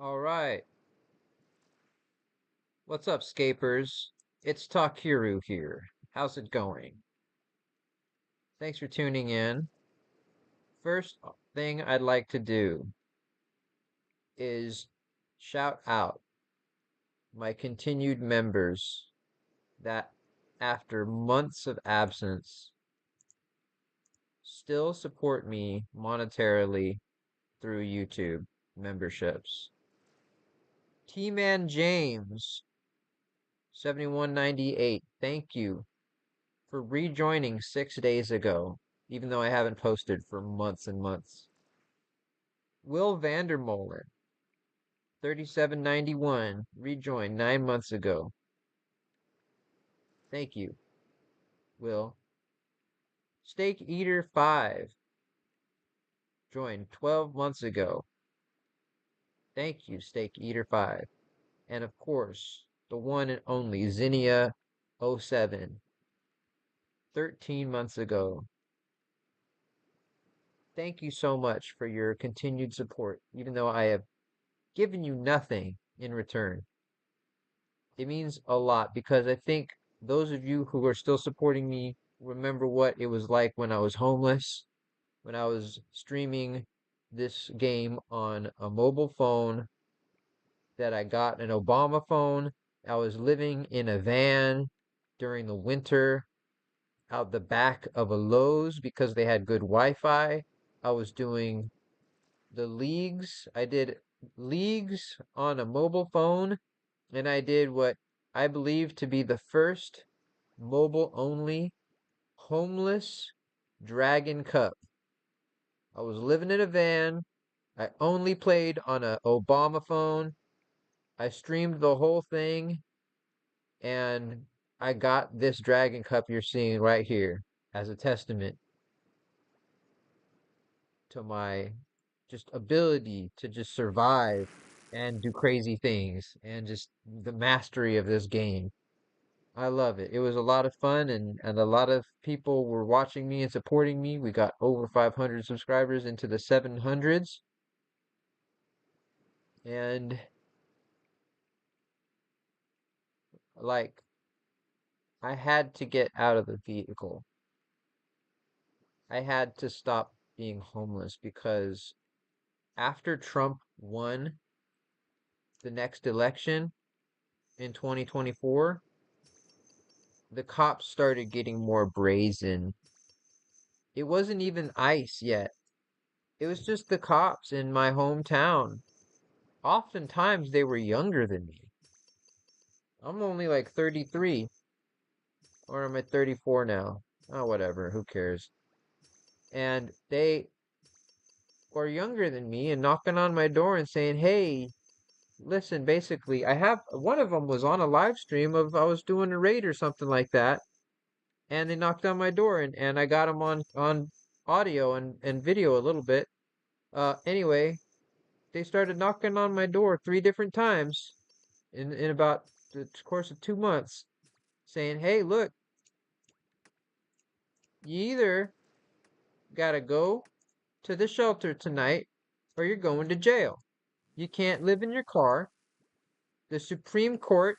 All right. What's up, Scapers? It's Takiru here. How's it going? Thanks for tuning in. First thing I'd like to do is shout out my continued members that, after months of absence, still support me monetarily through YouTube memberships. T-Man James, 7198, thank you for rejoining 6 days ago, even though I haven't posted for months and months. Will Vandermolen, 3791, rejoined 9 months ago. Thank you, Will. Steak Eater 5 joined 12 months ago. Thank you, Steak Eater 5. And of course, the one and only Zinnia 07, 13 months ago. Thank you so much for your continued support, even though I have given you nothing in return. It means a lot because I think those of you who are still supporting me remember what it was like when I was homeless, when I was streaming this game on a mobile phone that I got an Obama phone. I was living in a van during the winter out the back of a Lowe's because they had good Wi-Fi. I was doing the leagues. I did leagues on a mobile phone, and I did what I believe to be the first mobile only homeless Dragon Cup. I was living in a van. I only played on a Obama phone. I streamed the whole thing, and I got this Dragon Cup you're seeing right here as a testament to my just ability to just survive and do crazy things and just the mastery of this game. I love it. It was a lot of fun, and a lot of people were watching me and supporting me. We got over 500 subscribers into the 700s. And like, I had to get out of the vehicle. I had to stop being homeless because after Trump won the next election in 2024, the cops started getting more brazen. It wasn't even ICE yet. It was just the cops in my hometown. Oftentimes they were younger than me. I'm only like 33, or am I 34 now? Oh, whatever, who cares? And they were younger than me and knocking on my door and saying, "Hey, listen, basically, I have one of them was on a live stream of I was doing a raid or something like that, and they knocked on my door and I got them on audio and video a little bit. Anyway, they started knocking on my door 3 different times in about the course of 2 months, saying, "Hey, look, you either gotta go to the shelter tonight or you're going to jail. You can't live in your car. The Supreme Court,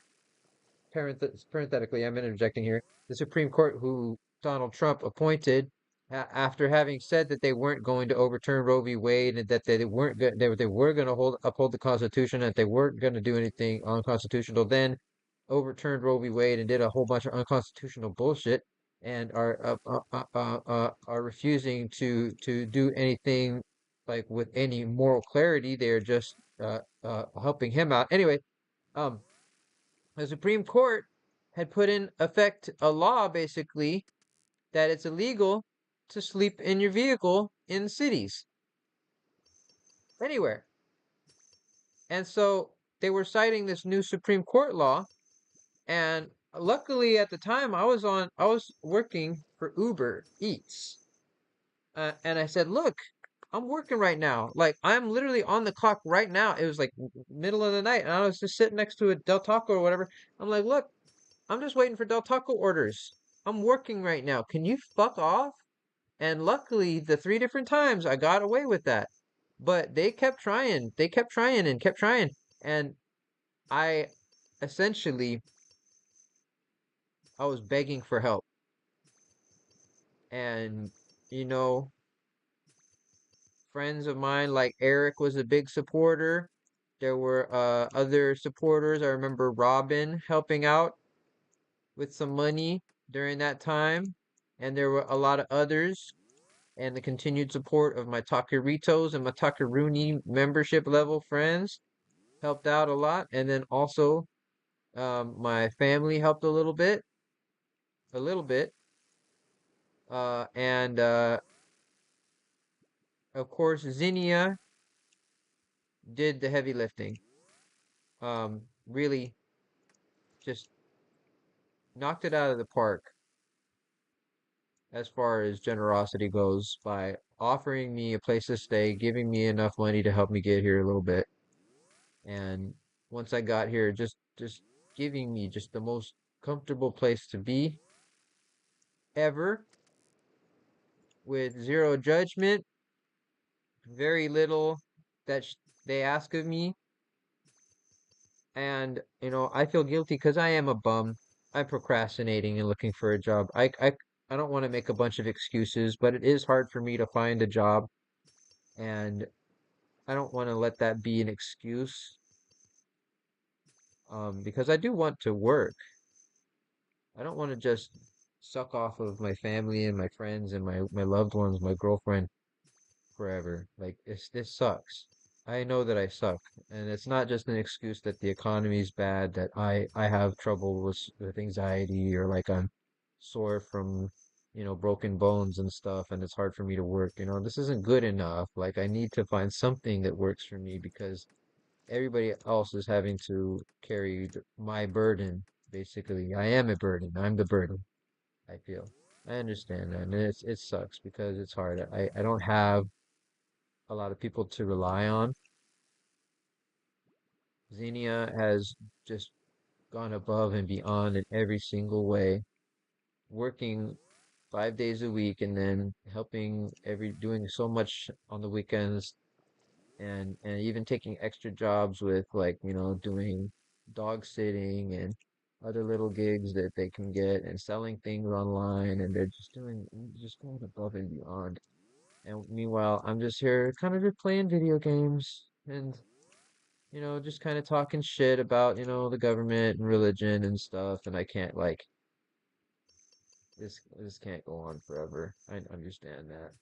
parenthetically, I'm interjecting here, the Supreme Court who Donald Trump appointed after having said that they weren't going to overturn Roe v. Wade and that they weren't go- they were going to uphold the Constitution, and that they weren't going to do anything unconstitutional, then overturned Roe v. Wade and did a whole bunch of unconstitutional bullshit, and are refusing to do anything like with any moral clarity. They're just helping him out. Anyway, um, the Supreme Court had put in effect a law basically that it's illegal to sleep in your vehicle in cities anywhere. And so they were citing this new Supreme Court law. And luckily at the time I was working for Uber Eats. And I said, "Look, I'm working right now. Like, I'm literally on the clock right now." It was like middle of the night, and I was just sitting next to a Del Taco or whatever. I'm like, "Look, I'm just waiting for Del Taco orders. I'm working right now. Can you fuck off?" And luckily, the 3 different times I got away with that. But they kept trying. They kept trying and kept trying. And I essentially I was begging for help. And you know, friends of mine like Eric was a big supporter. There were other supporters. I remember Robin helping out with some money during that time. And there were a lot of others. And the continued support of my Takiritos and my Takaruni membership level friends helped out a lot. And then also my family helped a little bit. And of course, Zinnia did the heavy lifting. Really just knocked it out of the park as far as generosity goes by offering me a place to stay, giving me enough money to help me get here a little bit. And once I got here, just giving me just the most comfortable place to be ever with zero judgment, very little that they ask of me. And, I feel guilty because I am a bum. I'm procrastinating and looking for a job. I don't want to make a bunch of excuses, but it is hard for me to find a job. And I don't want to let that be an excuse, because I do want to work. I don't want to just suck off of my family and my friends and my loved ones, my girlfriend forever. Like this sucks. I know that I suck, and it's not just an excuse that the economy's bad, that I have trouble with anxiety, or like I'm sore from, broken bones and stuff, and it's hard for me to work. This isn't good enough. Like I need to find something that works for me because everybody else is having to carry my burden. Basically, I am a burden. I'm the burden, I feel. I understand that, and it sucks because it's hard. I don't have a lot of people to rely on. Xenia has just gone above and beyond in every single way, working 5 days a week and then doing so much on the weekends, and even taking extra jobs with, like, doing dog sitting and other little gigs that they can get, and selling things online, and they're just going above and beyond. And meanwhile, I'm just here kind of just playing video games and, just kind of talking shit about, the government and religion and stuff. And I can't, like, this can't go on forever. I understand that.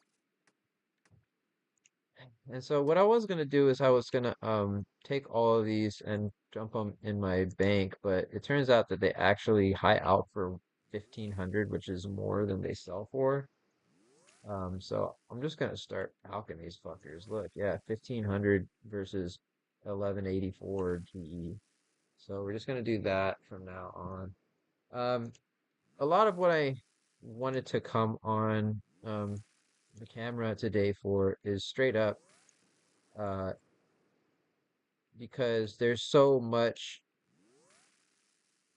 And so what I was gonna do is I was gonna take all of these and dump them in my bank, but it turns out that they actually high out for 1,500, which is more than they sell for. So I'm just gonna start palking these fuckers. Look, yeah, 1,500 versus 1184 GE. So we're just gonna do that from now on. Um, a lot of what I wanted to come on the camera today for is straight up uh because there's so much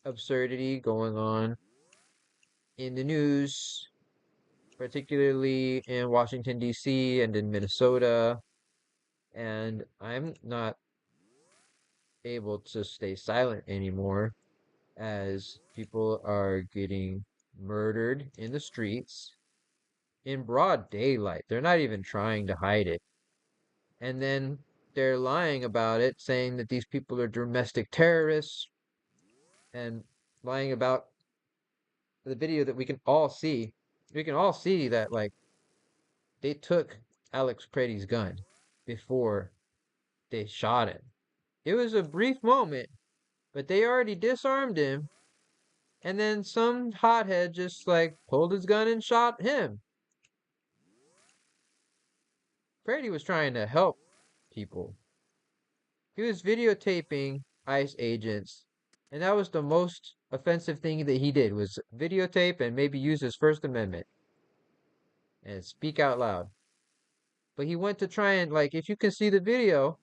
absurdity going on in the news, particularly in Washington, D.C. and in Minnesota, and I'm not able to stay silent anymore as people are getting murdered in the streets in broad daylight. They're not even trying to hide it. And then they're lying about it, saying that these people are domestic terrorists, and lying about the video that we can all see. We can all see that, like, they took Alex Brady's gun before they shot him. It was a brief moment, but they already disarmed him, and then some hothead just, like, pulled his gun and shot him. Brady was trying to help people. He was videotaping ICE agents, and that was the most offensive thing that he did, was videotape and maybe use his First Amendment and speak out loud. But he went to try and, like, if you can see the video,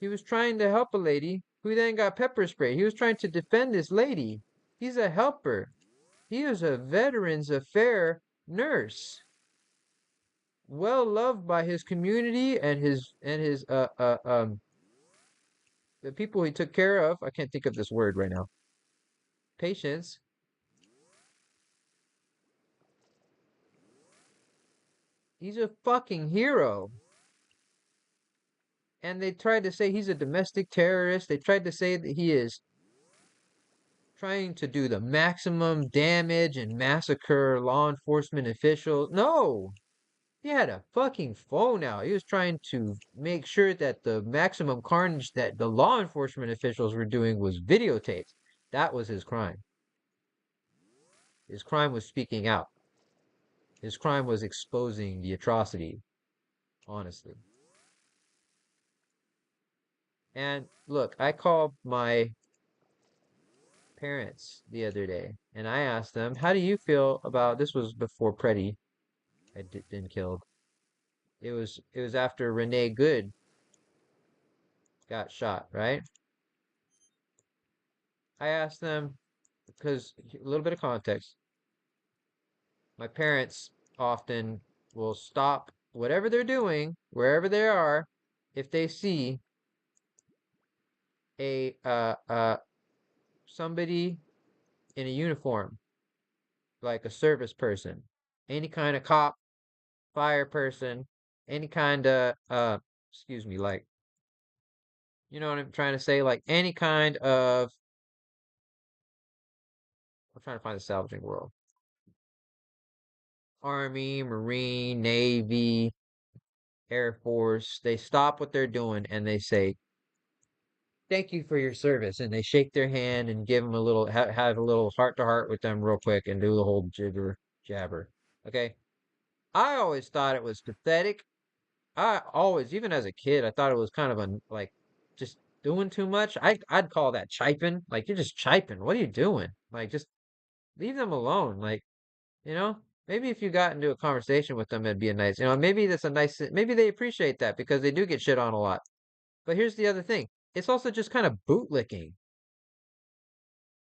he was trying to help a lady who then got pepper sprayed. He was trying to defend this lady. He's a helper. He was a Veterans Affair nurse. well loved by his community and his the people he took care of. I can't think of this word right now. Patients. He's a fucking hero. And they tried to say he's a domestic terrorist. They tried to say that he is trying to do the maximum damage and massacre law enforcement officials. No, he had a fucking phone out. He was trying to make sure that the maximum carnage that the law enforcement officials were doing was videotaped. That was his crime. His crime was speaking out. His crime was exposing the atrocity, honestly. And look, I called my parents the other day and I asked them, "How do you feel about this?" Was before Preddy had been killed. It was after Renee Good got shot, right? I asked them because a little bit of context. My parents often will stop whatever they're doing, wherever they are, if they see a somebody in a uniform, like a service person, any kind of cop, fire person, any kind of excuse me, like you know what I'm trying to say, like any kind of I'm trying to find the salvaging world. Army, Marine, Navy, Air Force, they stop what they're doing and they say, "Thank you for your service." And they shake their hand and give them a little, have a little heart to heart with them real quick and do the whole jibber jabber. Okay. I always thought it was pathetic. I always, even as a kid, I thought it was kind of like just doing too much. I'd call that chiping. Like you're just chiping. What are you doing? Like just leave them alone. Like, you know, maybe if you got into a conversation with them, it'd be a nice, maybe that's a nice, maybe they appreciate that because they do get shit on a lot. But here's the other thing. It's also just kind of bootlicking.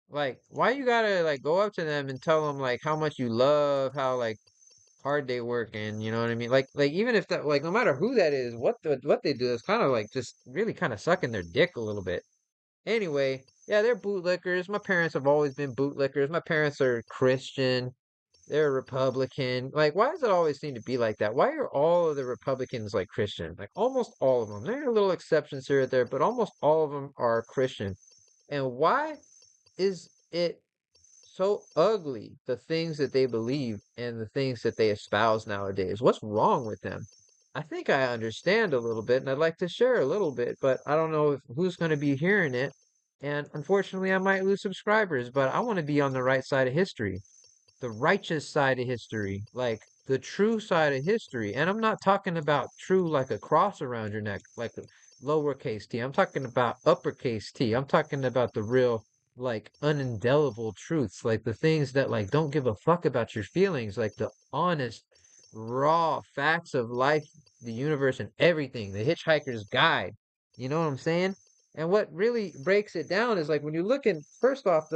Like, why you gotta like go up to them and tell them like how much you love, how like hard they work, and you know what I mean? Like even if that like no matter who that is, what they do is kind of like just really kind of sucking their dick a little bit. Anyway, yeah, they're bootlickers. My parents have always been bootlickers. My parents are Christian. They're Republican. Like, why does it always seem to be like that? Why are all of the Republicans like Christian? Like almost all of them. There are little exceptions here or there, but almost all of them are Christian. And why is it so ugly, the things that they believe and the things that they espouse nowadays? What's wrong with them? I think I understand a little bit and I'd like to share a little bit, but I don't know if who's going to be hearing it. And unfortunately, I might lose subscribers, but I want to be on the right side of history, the righteous side of history, like the true side of history. And I'm not talking about true like a cross around your neck, like a lowercase t. I'm talking about uppercase T. I'm talking about the real, like unindelible truths, like the things that like don't give a fuck about your feelings, like the honest, raw facts of life, the universe, and everything. The Hitchhiker's Guide. You know what I'm saying? And what really breaks it down is like when you're looking, first off,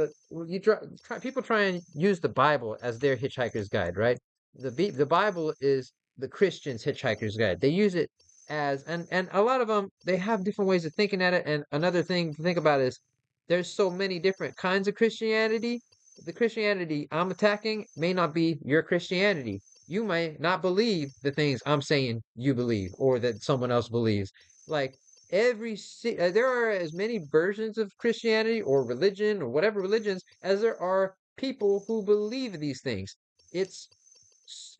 people try and use the Bible as their hitchhiker's guide, right? The Bible is the Christian's hitchhiker's guide. They use it as and a lot of them they have different ways of thinking at it. And another thing to think about is there's so many different kinds of Christianity. The Christianity I'm attacking may not be your Christianity. You may not believe the things I'm saying you believe or that someone else believes. Like there are as many versions of Christianity or religion or whatever religions as there are people who believe these things. It's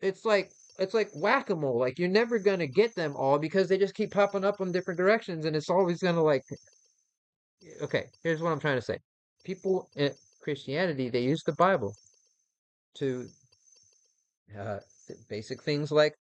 it's like whack-a-mole. Like you're never gonna get them all because they just keep popping up in different directions, and it's always gonna like. Okay, here's what I'm trying to say. People in Christianity they use the Bible to uh, basic things like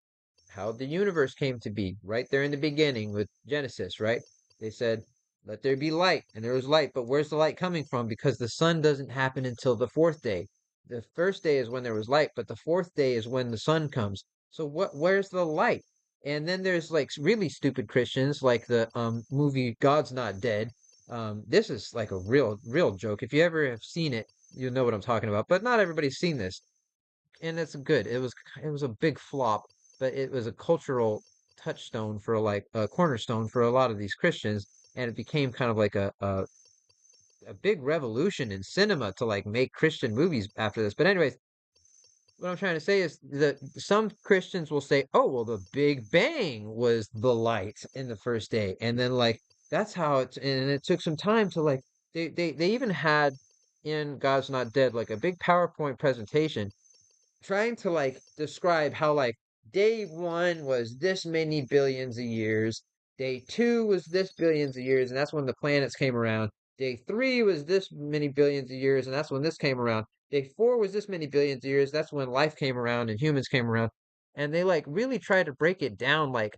how the universe came to be right there in the beginning with Genesis, right? They said, let there be light, and there was light, but where's the light coming from? Because the sun doesn't happen until the fourth day. The first day is when there was light, but the fourth day is when the sun comes. So where's the light? And then there's like really stupid Christians like the movie God's Not Dead. This is like a real joke. If you ever have seen it, you'll know what I'm talking about. But not everybody's seen this, and it's good. It was a big flop but it was a cultural touchstone for like a cornerstone for a lot of these Christians, and it became kind of like a big revolution in cinema to like make Christian movies after this. But anyways, what I'm trying to say is that some Christians will say, "Oh, well, the Big Bang was the light in the first day," and then like that's how it's. And it took some time to like they even had in God's Not Dead like a big PowerPoint presentation trying to like describe how like day one was this many billions of years, day two was this billions of years, and that's when the planets came around. Day three was this many billions of years, and that's when this came around. Day four was this many billions of years, that's when life came around and humans came around. And they like really try to break it down like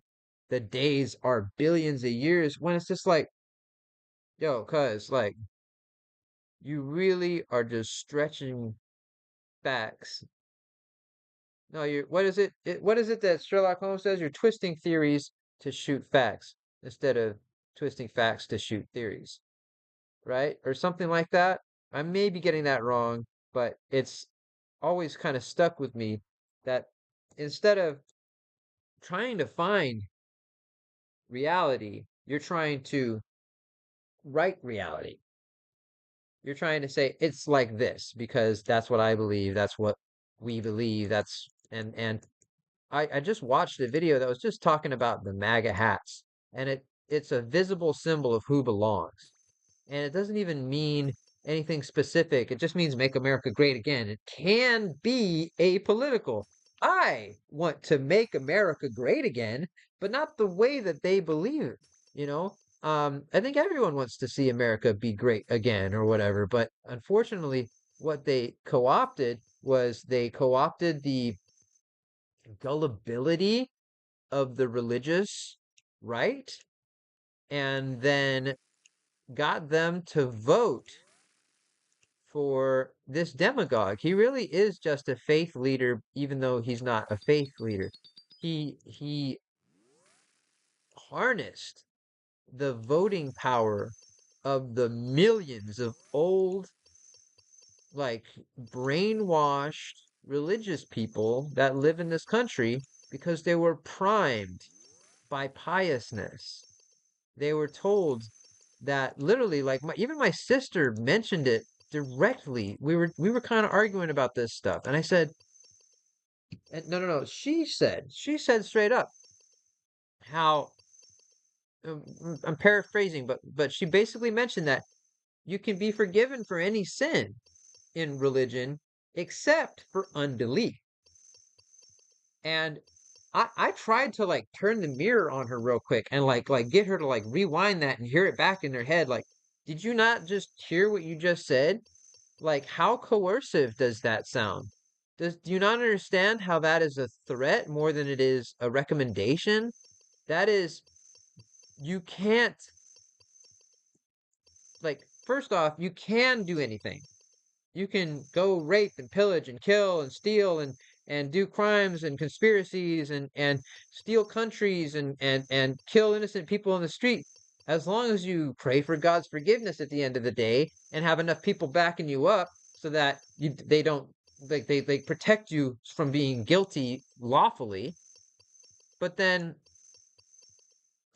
the days are billions of years when it's just like, yo, cuz like you really are just stretching facts. No, you're what is it that Sherlock Holmes says? You're twisting theories to shoot facts instead of twisting facts to shoot theories, right? Or something like that. I may be getting that wrong, but it's always kind of stuck with me that instead of trying to find reality, you're trying to write reality. You're trying to say it's like this because that's what I believe, that's what we believe, that's and I just watched a video that was just talking about the MAGA hats, and it's a visible symbol of who belongs. And it doesn't even mean anything specific. It just means make America great again. It can be apolitical. I want to make America great again, but not the way that they believe it, you know? I think everyone wants to see America be great again or whatever, but unfortunately, what they co-opted was they co-opted the gullibility of the religious right and then got them to vote for this demagogue. He really is just a faith leader, even though he's not a faith leader. He harnessed the voting power of the millions of old, like brainwashed religious people that live in this country because they were primed by piousness. They were told that literally like even my sister mentioned it directly. We were kind of arguing about this stuff and I said no, she said straight up how I'm paraphrasing but she basically mentioned that you can be forgiven for any sin in religion except for unbelief. And I tried to like turn the mirror on her real quick and like get her to like rewind that and hear it back in her head. Like, did you not just hear what you just said? Like, how coercive does that sound? Do you not understand how that is a threat more than it is a recommendation? That is, you can't like first off, you can do anything. You can go rape and pillage and kill and steal and do crimes and conspiracies and steal countries and kill innocent people in the street as long as you pray for God's forgiveness at the end of the day and have enough people backing you up so that they don't like they protect you from being guilty lawfully. But then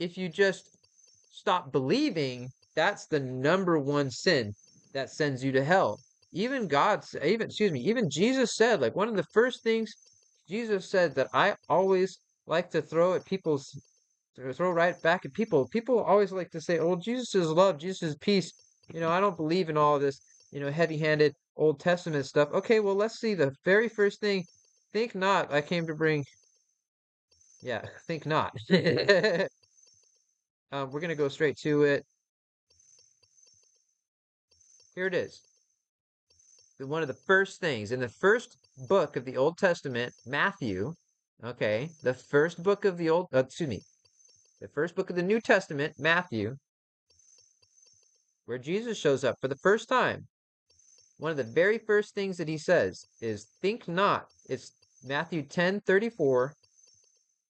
if you just stop believing, that's the number one sin that sends you to hell. Even even Jesus said, like one of the first things Jesus said that I always like to throw right back at people. People always like to say, "Oh, Jesus is love, Jesus is peace." I don't believe in all of this, heavy-handed Old Testament stuff. Okay, well, let's see the very first thing. Think not, I came to bring. Yeah, think not. We're gonna go straight to it. Here it is. One of the first things in the first book of the Old Testament, Matthew, okay, the first book of the the first book of the New Testament, Matthew, where Jesus shows up for the first time. One of the very first things that he says is, think not. It's Matthew 10:34.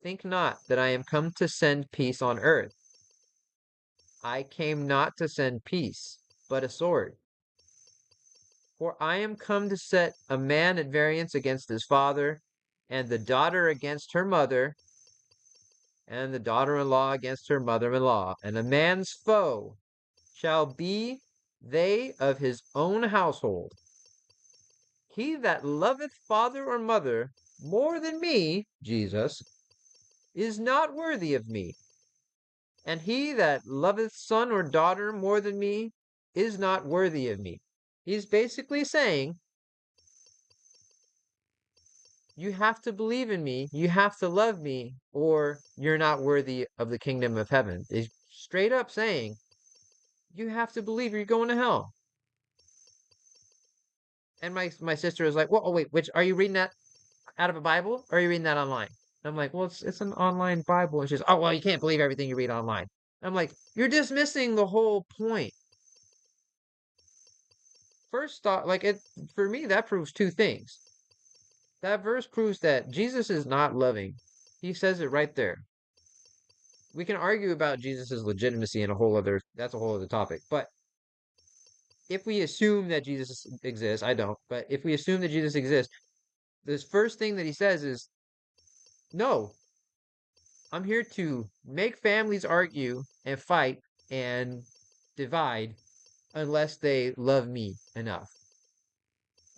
Think not that I am come to send peace on earth. I came not to send peace, but a sword. For I am come to set a man at variance against his father, and the daughter against her mother, and the daughter-in-law against her mother-in-law, and a man's foe shall be they of his own household. He that loveth father or mother more than me, Jesus, is not worthy of me. And he that loveth son or daughter more than me is not worthy of me. He's basically saying, you have to believe in me, you have to love me, or you're not worthy of the kingdom of heaven. He's straight up saying, you have to believe or you're going to hell. And my sister was like, well, oh wait, which are you reading that out of a Bible or are you reading that online? And I'm like, well, it's an online Bible. And she's, oh well, you can't believe everything you read online. And I'm like, you're dismissing the whole point. First thought, like it for me, that proves two things. That verse proves that Jesus is not loving. He says it right there. We can argue about Jesus's legitimacy and that's a whole other topic. But if we assume that Jesus exists, I don't, but if we assume that Jesus exists, this first thing that he says is, no, I'm here to make families argue and fight and divide unless they love me enough.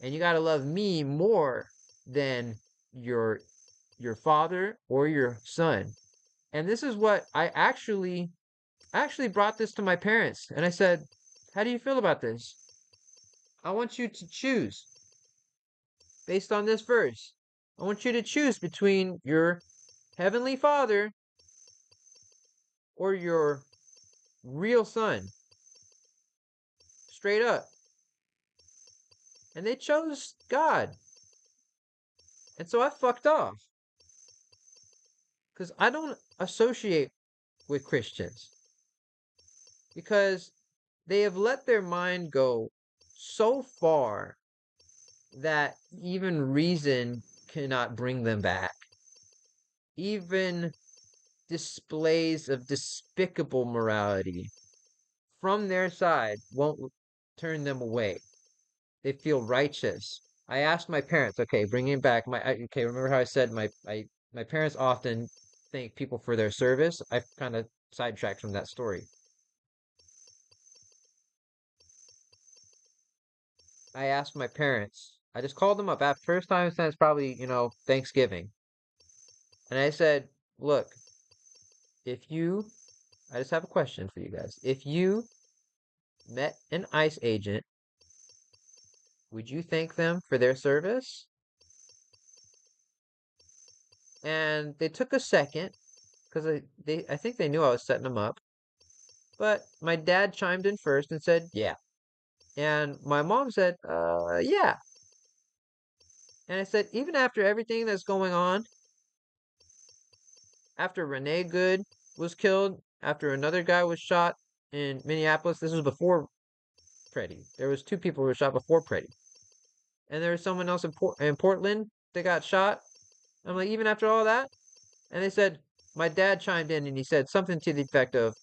And you got to love me more than your your father or your son. And this is what I actually brought this to my parents and I said, "How do you feel about this? I want you to choose based on this verse. I want you to choose between your heavenly father or your real son, straight up." And they chose God. And so I fucked off because I don't associate with Christians because they have let their mind go so far that even reason cannot bring them back. Even displays of despicable morality from their side won't turn them away. They feel righteous. I asked my parents, okay, bringing back okay, remember how I said my parents often thank people for their service? I've kind of sidetracked from that story. I asked my parents, I just called them up after first time since probably, Thanksgiving. And I said, look, if you, I just have a question for you guys. If you met an ICE agent, would you thank them for their service? And they took a second because I think they knew I was setting them up. But my dad chimed in first and said, yeah. And my mom said, yeah. And I said, even after everything that's going on, after Renee Good was killed, after another guy was shot in Minneapolis, this was before Preddy. There was two people who were shot before Preddy. And there was someone else in Portland that got shot. I'm like, even after all that? And they said, my dad chimed in and he said something to the effect of,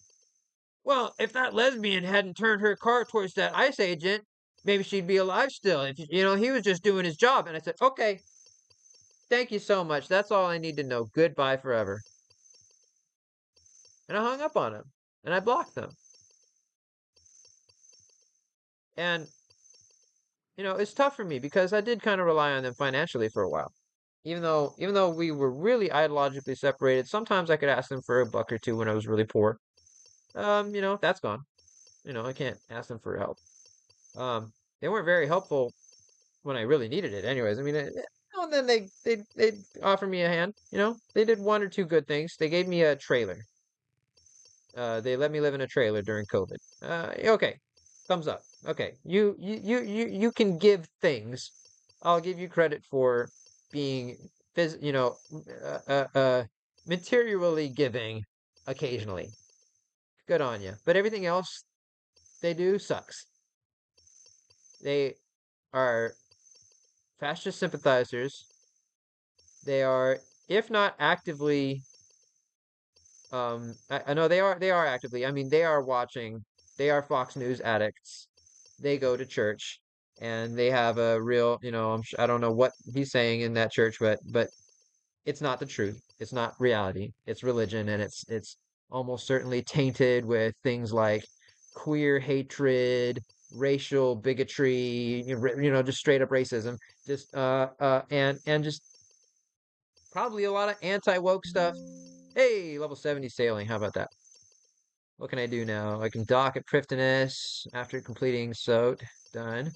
well, if that lesbian hadn't turned her car towards that ICE agent, maybe she'd be alive still. If he was just doing his job. And I said, okay, thank you so much. That's all I need to know. Goodbye forever. And I hung up on him and I blocked them. And it's tough for me because I did kind of rely on them financially for a while. Even though we were really ideologically separated, sometimes I could ask them for a buck or two when I was really poor. That's gone. I can't ask them for help. They weren't very helpful when I really needed it. Anyways, I mean, and then they offer me a hand. They did one or two good things. They gave me a trailer. They let me live in a trailer during COVID. Okay, thumbs up. Okay, you can give things. I'll give you credit for being, phys- you know, materially giving occasionally. Good on you. But everything else they do sucks. They are fascist sympathizers. They are, if not actively, I know they are actively. I mean, they are watching. They are Fox News addicts. They go to church and they have a real, I don't know what he's saying in that church, but it's not the truth. It's not reality. It's religion, and it's almost certainly tainted with things like queer hatred, racial bigotry, just straight up racism, just and just probably a lot of anti-woke stuff. Hey, level 70 sailing. How about that? What can I do now? I can dock at Prifddinas after completing SOT. Done.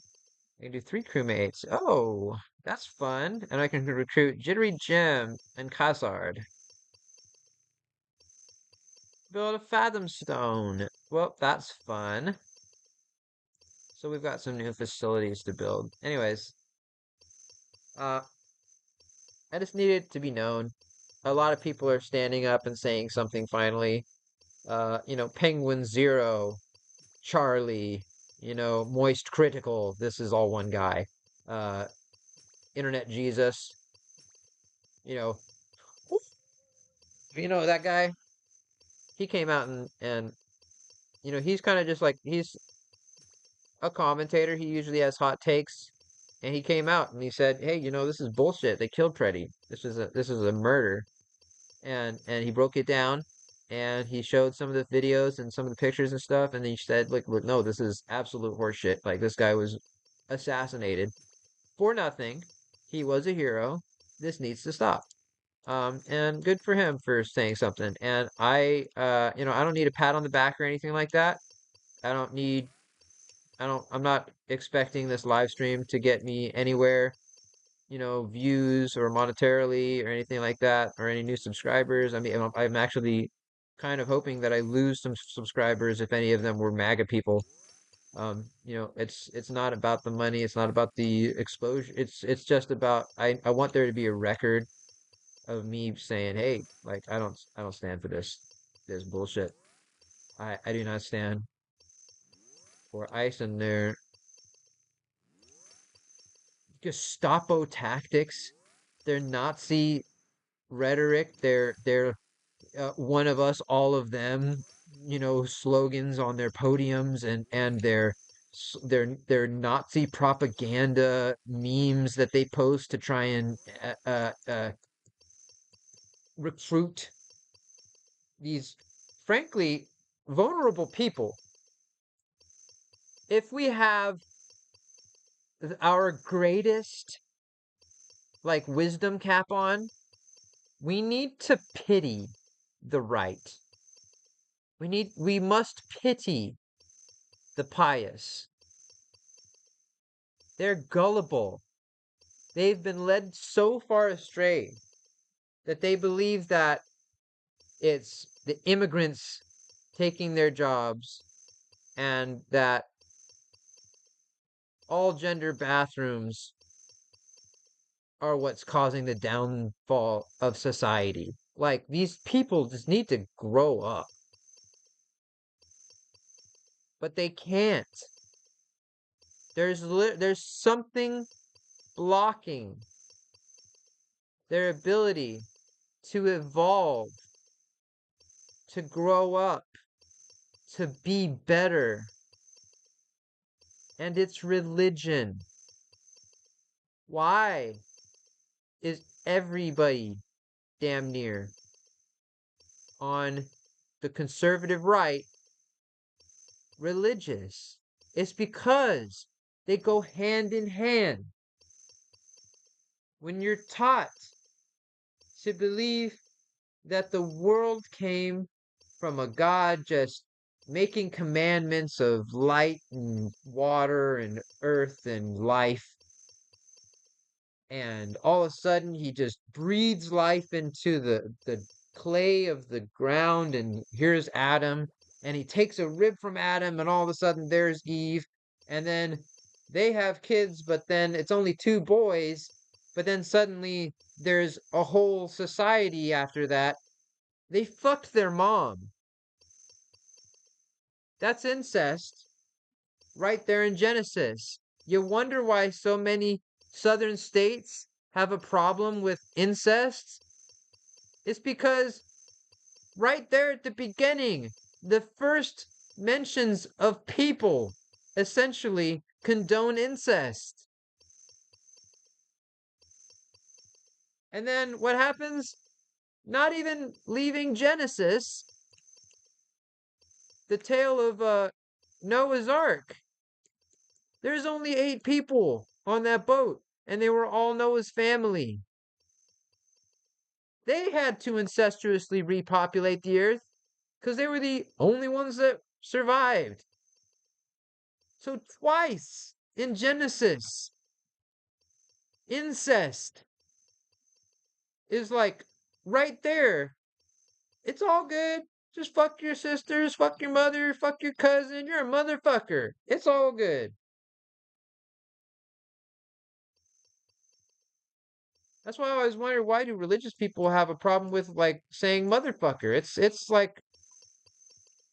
I can do 3 crewmates. Oh, that's fun. And I can recruit Jittery Gem and Khazard. Build a Fathom Stone. Well, that's fun. So we've got some new facilities to build. Anyways, uh, I just need it to be known. A lot of people are standing up and saying something finally. Penguin Zero, Charlie, Moist Critical. This is all one guy. Uh, Internet Jesus, you know, that guy. He came out and he's kind of just like he's a commentator. He usually has hot takes, and he came out and he said, "Hey, this is bullshit. They killed Freddy. This is a murder." And he broke it down, and he showed some of the videos and some of the pictures and stuff, and he said, like, "Look, no, this is absolute horseshit. Like, this guy was assassinated for nothing. He was a hero. This needs to stop." And good for him for saying something. And I don't need a pat on the back or anything like that. I don't need I'm not expecting this live stream to get me anywhere, views or monetarily or anything like that, or any new subscribers. I mean, I'm actually kind of hoping that I lose some subscribers if any of them were MAGA people. It's not about the money, it's not about the exposure. It's just about I want there to be a record of me saying, "Hey, like I don't stand for this bullshit. I do not stand for ICE and their Gestapo tactics, their Nazi rhetoric, their one of us, all of them, slogans on their podiums and their Nazi propaganda memes that they post to try and recruit these, frankly, vulnerable people. If we have our greatest, like, wisdom cap on, we need to pity the right. We must pity the pious. They're gullible. They've been led so far astray that they believe that it's the immigrants taking their jobs and that all gender bathrooms are what's causing the downfall of society. Like, these people just need to grow up, but they can't. There's something blocking their ability to evolve, to grow up, to be better. And it's religion. Why is everybody damn near on the conservative right religious? It's because they go hand in hand. When you're taught to believe that the world came from a God just making commandments of light and water and earth and life, and all of a sudden he just breathes life into the clay of the ground, and here's Adam, and he takes a rib from Adam, and all of a sudden there's Eve, and then they have kids, but then it's only 2 boys, but then suddenly there's a whole society after that. They fucked their mom. That's incest right there in Genesis. You wonder why so many southern states have a problem with incest? It's because right there at the beginning, the first mentions of people essentially condone incest. And then what happens? Not even leaving Genesis, the tale of Noah's Ark. There's only 8 people on that boat, and they were all Noah's family. They had to incestuously repopulate the earth because they were the only ones that survived. So, twice in Genesis, incest is like right there. It's all good. Just fuck your sisters, fuck your mother, fuck your cousin. You're a motherfucker. It's all good. That's why I always wonder, why do religious people have a problem with like saying motherfucker? It's like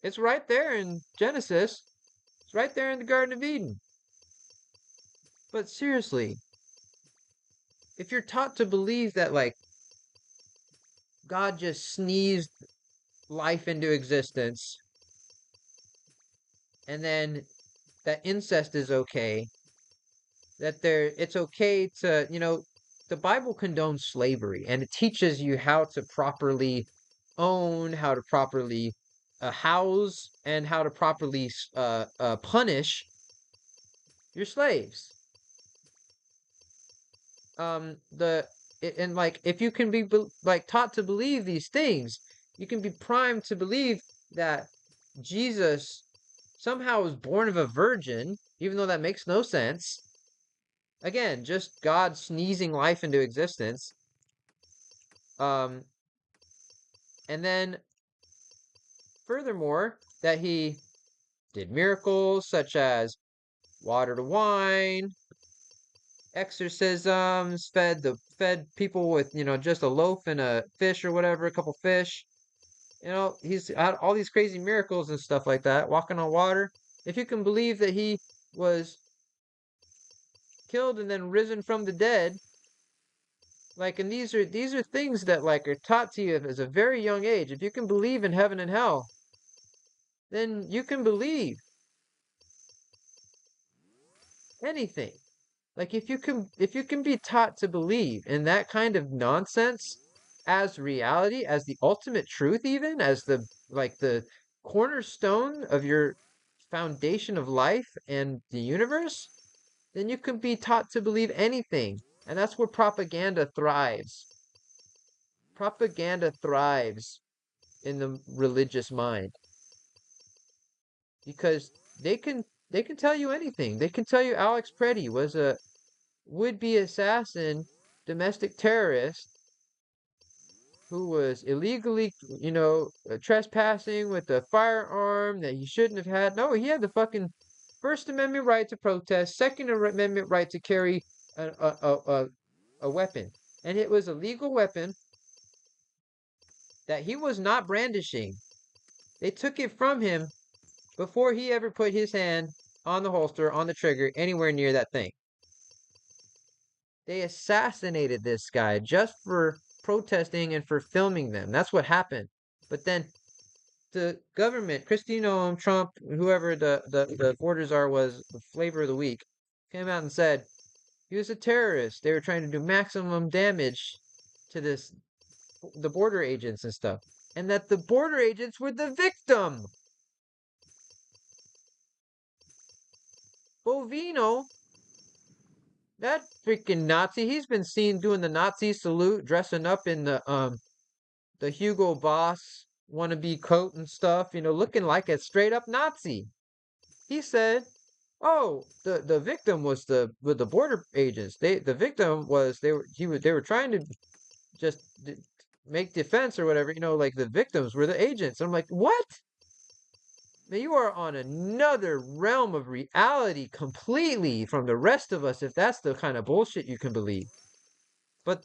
it's right there in Genesis. It's right there in the Garden of Eden. But seriously, if you're taught to believe that like God just sneezed life into existence and then that incest is okay, that it's okay to, the Bible condones slavery and it teaches you how to properly own, how to properly house, and how to properly punish your slaves. The and like if you can be like taught to believe these things, you can be primed to believe that Jesus somehow was born of a virgin, even though that makes no sense. Again, just God sneezing life into existence. Um, and then furthermore, that he did miracles such as water to wine, exorcisms, fed people with, just a loaf and a fish or whatever, a couple fish. He's had all these crazy miracles and stuff like that, walking on water. If you can believe that he was killed and then risen from the dead, like, and these are things that like are taught to you as a very young age. If you can believe in heaven and hell, then you can believe anything. Like if you can be taught to believe in that kind of nonsense as reality, as the ultimate truth, even as the cornerstone of your foundation of life and the universe, then you can be taught to believe anything. And that's where propaganda thrives. Propaganda thrives in the religious mind because they can tell you anything. They can tell you Alex Preddy was a would-be assassin, domestic terrorist who was illegally, trespassing with a firearm that he shouldn't have had. No, he had the fucking First Amendment right to protest, Second Amendment right to carry a weapon, and it was a legal weapon that he was not brandishing. They took it from him before he ever put his hand on the holster, on the trigger, anywhere near that thing. They assassinated this guy just for protesting and for filming them. That's what happened. But then the government, Christine Noem, Trump, whoever the borders are, was the flavor of the week, came out and said he was a terrorist. They were trying to do maximum damage to the border agents and stuff. And that the border agents were the victim. Bovino, that freaking Nazi, he's been seen doing the Nazi salute, dressing up in the Hugo Boss wannabe coat and stuff, looking like a straight up Nazi. He said, "Oh, the victim was the border agents. The victim was they were trying to just make defense or whatever. Like the victims were the agents." I'm like, what? Man, you are on another realm of reality completely from the rest of us if that's the kind of bullshit you can believe. But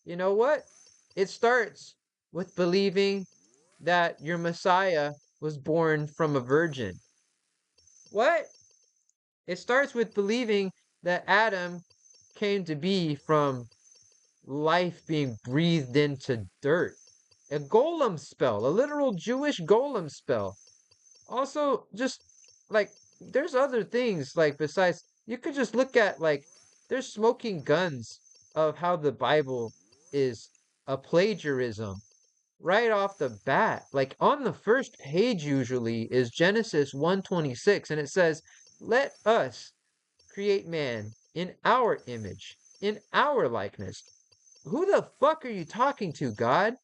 you know what? It starts with believing that your Messiah was born from a virgin. What? It starts with believing that Adam came to be from life being breathed into dirt. A golem spell, a literal Jewish golem spell. Also, just like there's other things like besides you could just look at like there's smoking guns of how the Bible is a plagiarism right off the bat. Like on the first page usually is Genesis 1:26 and it says, "Let us create man in our image, in our likeness." Who the fuck are you talking to, God?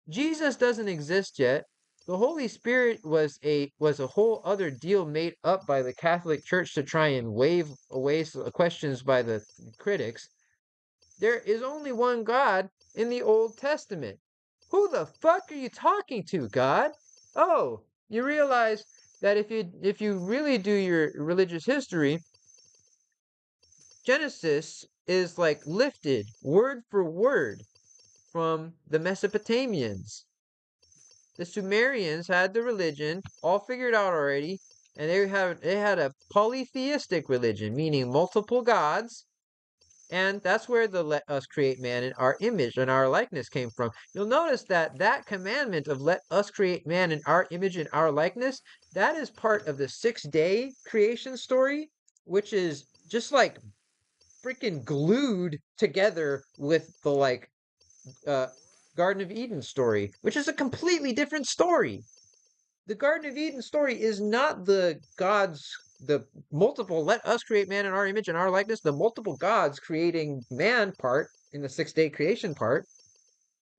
Jesus doesn't exist yet. The Holy Spirit was a whole other deal made up by the Catholic Church to try and wave away questions by the critics. There is only one God in the Old Testament. Who the fuck are you talking to, God? Oh, you realize that if you really do your religious history, Genesis is like lifted word for word from the Mesopotamians. The Sumerians had the religion all figured out already, and they had a polytheistic religion, meaning multiple gods, and that's where the "let us create man in our image and our likeness" came from. You'll notice that that commandment of "let us create man in our image and our likeness," that is part of the 6-day creation story, which is just like freaking glued together with the uh, Garden of Eden story, which is a completely different story. The Garden of Eden story is not the multiple, "let us create man in our image and our likeness," the multiple gods creating man part in the 6-day creation part.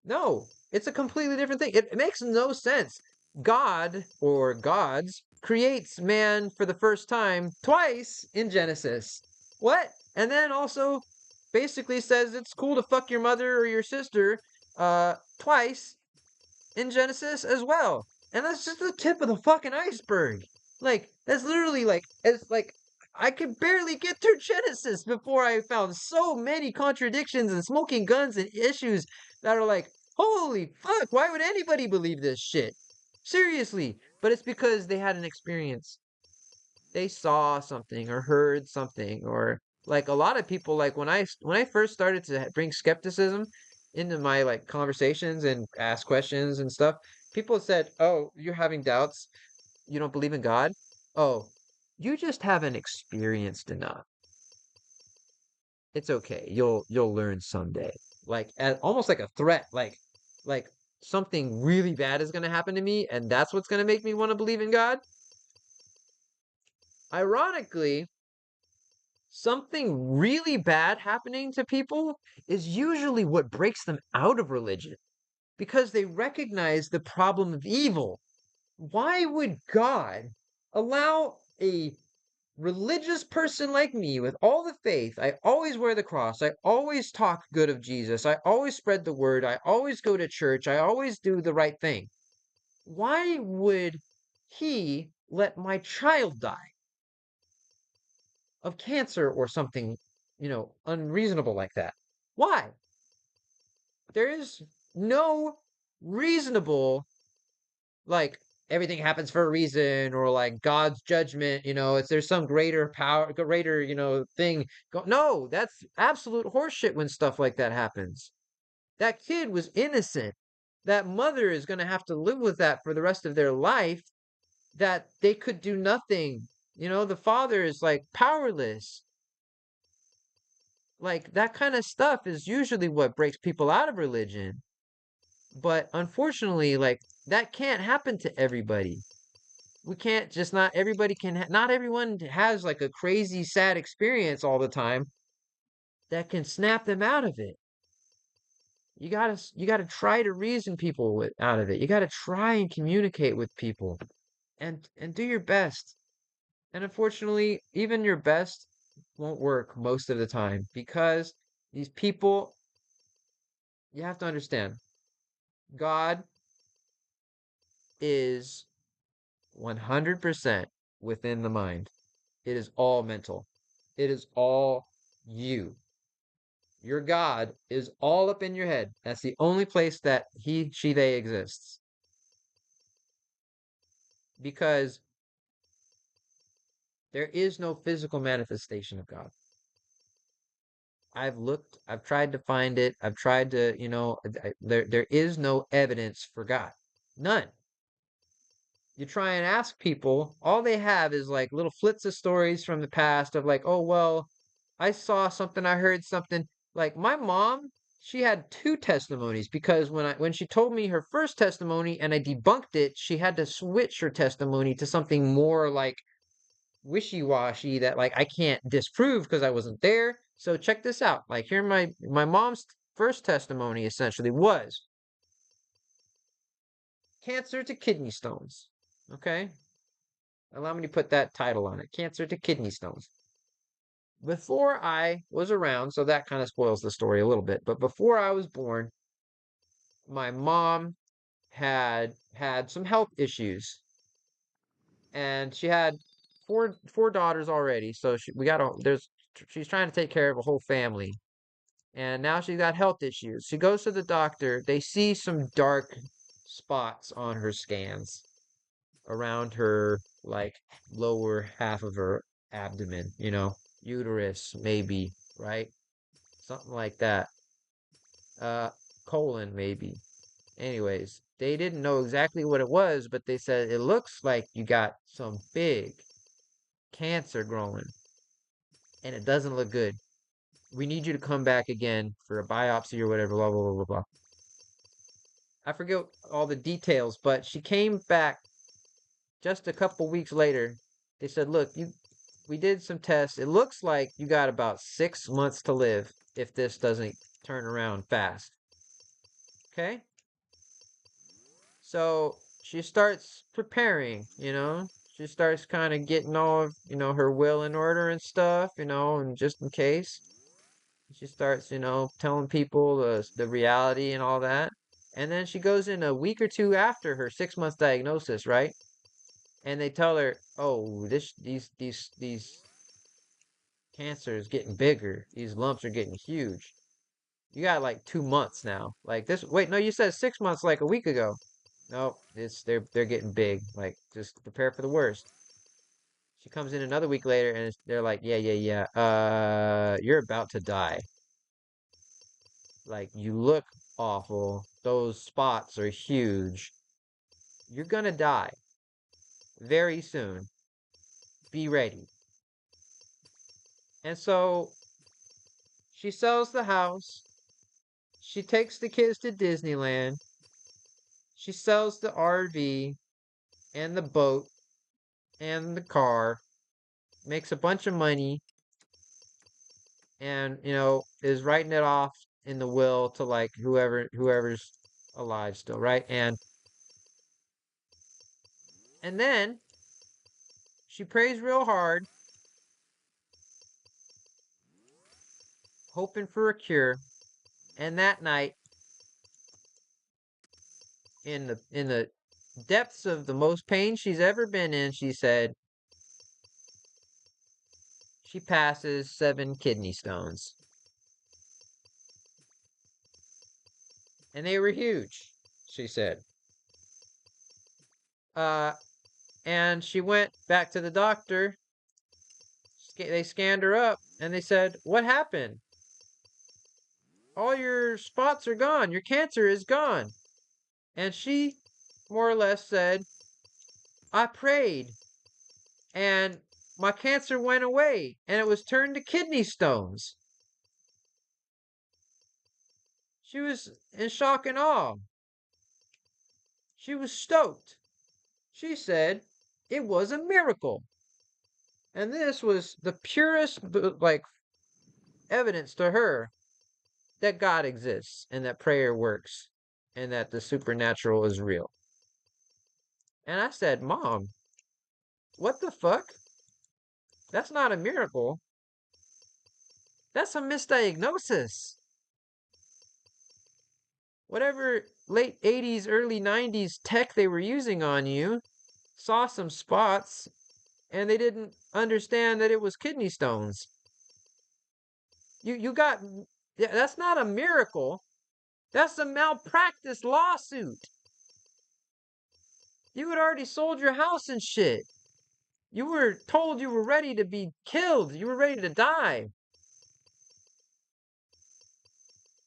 No, it's a completely different thing. It makes no sense. God or gods creates man for the first time twice in Genesis. What? And then also basically says it's cool to fuck your mother or your sister twice in Genesis as well. And that's just the tip of the fucking iceberg. Like, that's literally like I could barely get through Genesis before I found so many contradictions and smoking guns and issues that are like, holy fuck, why would anybody believe this shit? Seriously. But it's because they had an experience. They saw something or heard something, or like a lot of people, like when I first started to bring skepticism into my like conversations and ask questions and stuff, people said, "Oh, you're having doubts, you don't believe in God? Oh, you just haven't experienced enough. It's okay, you'll learn someday." Like almost like a threat, like something really bad is going to happen to me and that's what's going to make me want to believe in God. Ironically, something really bad happening to people is usually what breaks them out of religion because they recognize the problem of evil. Why would God allow a religious person like me with all the faith? I always wear the cross. I always talk good of Jesus. I always spread the word. I always go to church. I always do the right thing. Why would he let my child die of cancer or something, unreasonable like that? Why? There is no reasonable, like, everything happens for a reason, or like God's judgment, it's there's some greater power, greater, thing. No, that's absolute horseshit when stuff like that happens. That kid was innocent. That mother is going to have to live with that for the rest of their life, that they could do nothing. The father is like powerless. Like that kind of stuff is usually what breaks people out of religion. But unfortunately, like that can't happen to everybody. We can't just not everybody can not everyone has like a crazy sad experience all the time that can snap them out of it. You got to try to reason people out of it. You got to try and communicate with people and do your best. And unfortunately, even your best won't work most of the time because these people, you have to understand, God is 100% within the mind. It is all mental. It is all you. Your God is all up in your head. That's the only place that he, she, they exists. Because there is no physical manifestation of God. I've looked, I've tried to find it. I've tried to, there is no evidence for God. None. You try and ask people, all they have is like little flits of stories from the past of like, oh, well, I saw something, I heard something. Like my mom, she had two testimonies because when she told me her first testimony and I debunked it, she had to switch her testimony to something more like wishy-washy that like I can't disprove because I wasn't there. So check this out. Like here my mom's first testimony essentially was cancer to kidney stones. Okay? Allow me to put that title on it. Cancer to kidney stones. Before I was around, so that kind of spoils the story a little bit, but before I was born, my mom had some health issues and she had four daughters already. So we got there's she's trying to take care of a whole family. And now she's got health issues. She goes to the doctor. They see some dark spots on her scans around her like lower half of her abdomen, uterus maybe, right? Something like that. Uh colon maybe. Anyways, they didn't know exactly what it was, but they said it looks like you got some big cancer growing and it doesn't look good. We need you to come back again for a biopsy or whatever, blah, blah, blah, blah, blah. I forget all the details, but she came back just a couple weeks later. They said, look, we did some tests. It looks like you got about 6 months to live if this doesn't turn around fast. Okay? So she starts preparing, She starts kind of getting all of, her will in order and stuff, and just in case. She starts, telling people the reality and all that. And then she goes in a week or two after her 6 months diagnosis, right? And they tell her, "Oh, these cancer is getting bigger. These lumps are getting huge. You got like 2 months now. Like this. Wait, no, you said 6 months like a week ago. No, they're getting big. Like just prepare for the worst." She comes in another week later, and they're like, "Yeah, yeah, yeah. You're about to die. Like you look awful. Those spots are huge. You're gonna die very soon. Be ready." And so she sells the house. She takes the kids to Disneyland. She sells the RV and the boat and the car, makes a bunch of money, and is writing it off in the will to like whoever's alive still, right? And then she prays real hard, hoping for a cure. And that night, in the depths of the most pain she's ever been in, she said she passes 7 kidney stones. And they were huge, she said. Uh, and she went back to the doctor. They scanned her up and they said, "What happened? All your spots are gone. Your cancer is gone." And she more or less said, "I prayed and my cancer went away and it was turned to kidney stones." She was in shock and awe. She was stoked. She said it was a miracle. And this was the purest, like, evidence to her that God exists and that prayer works and that the supernatural is real. And I said, "Mom, what the fuck? That's not a miracle. That's a misdiagnosis. Whatever late 80s, early 90s tech they were using on you saw some spots and they didn't understand that it was kidney stones. You got, yeah, that's not a miracle. That's a malpractice lawsuit. You had already sold your house and shit. You were told you were ready to be killed. You were ready to die.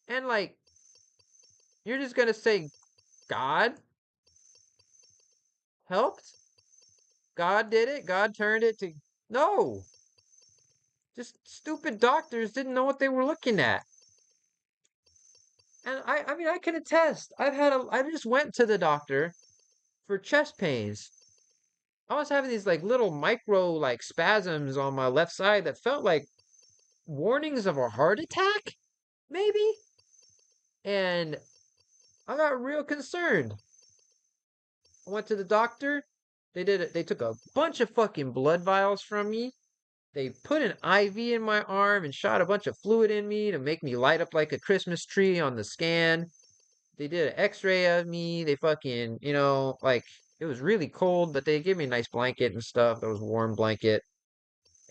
And like, you're just gonna say God helped? God did it? God turned it to. No. Just stupid doctors didn't know what they were looking at. And I mean, I can attest. I just went to the doctor for chest pains. I was having these like little micro like spasms on my left side that felt like warnings of a heart attack, maybe. And I got real concerned. I went to the doctor. They did it. They took a bunch of fucking blood vials from me. They put an IV in my arm and shot a bunch of fluid in me to make me light up like a Christmas tree on the scan. They did an X-ray of me. They fucking, like it was really cold, but they gave me a nice blanket and stuff. That was a warm blanket.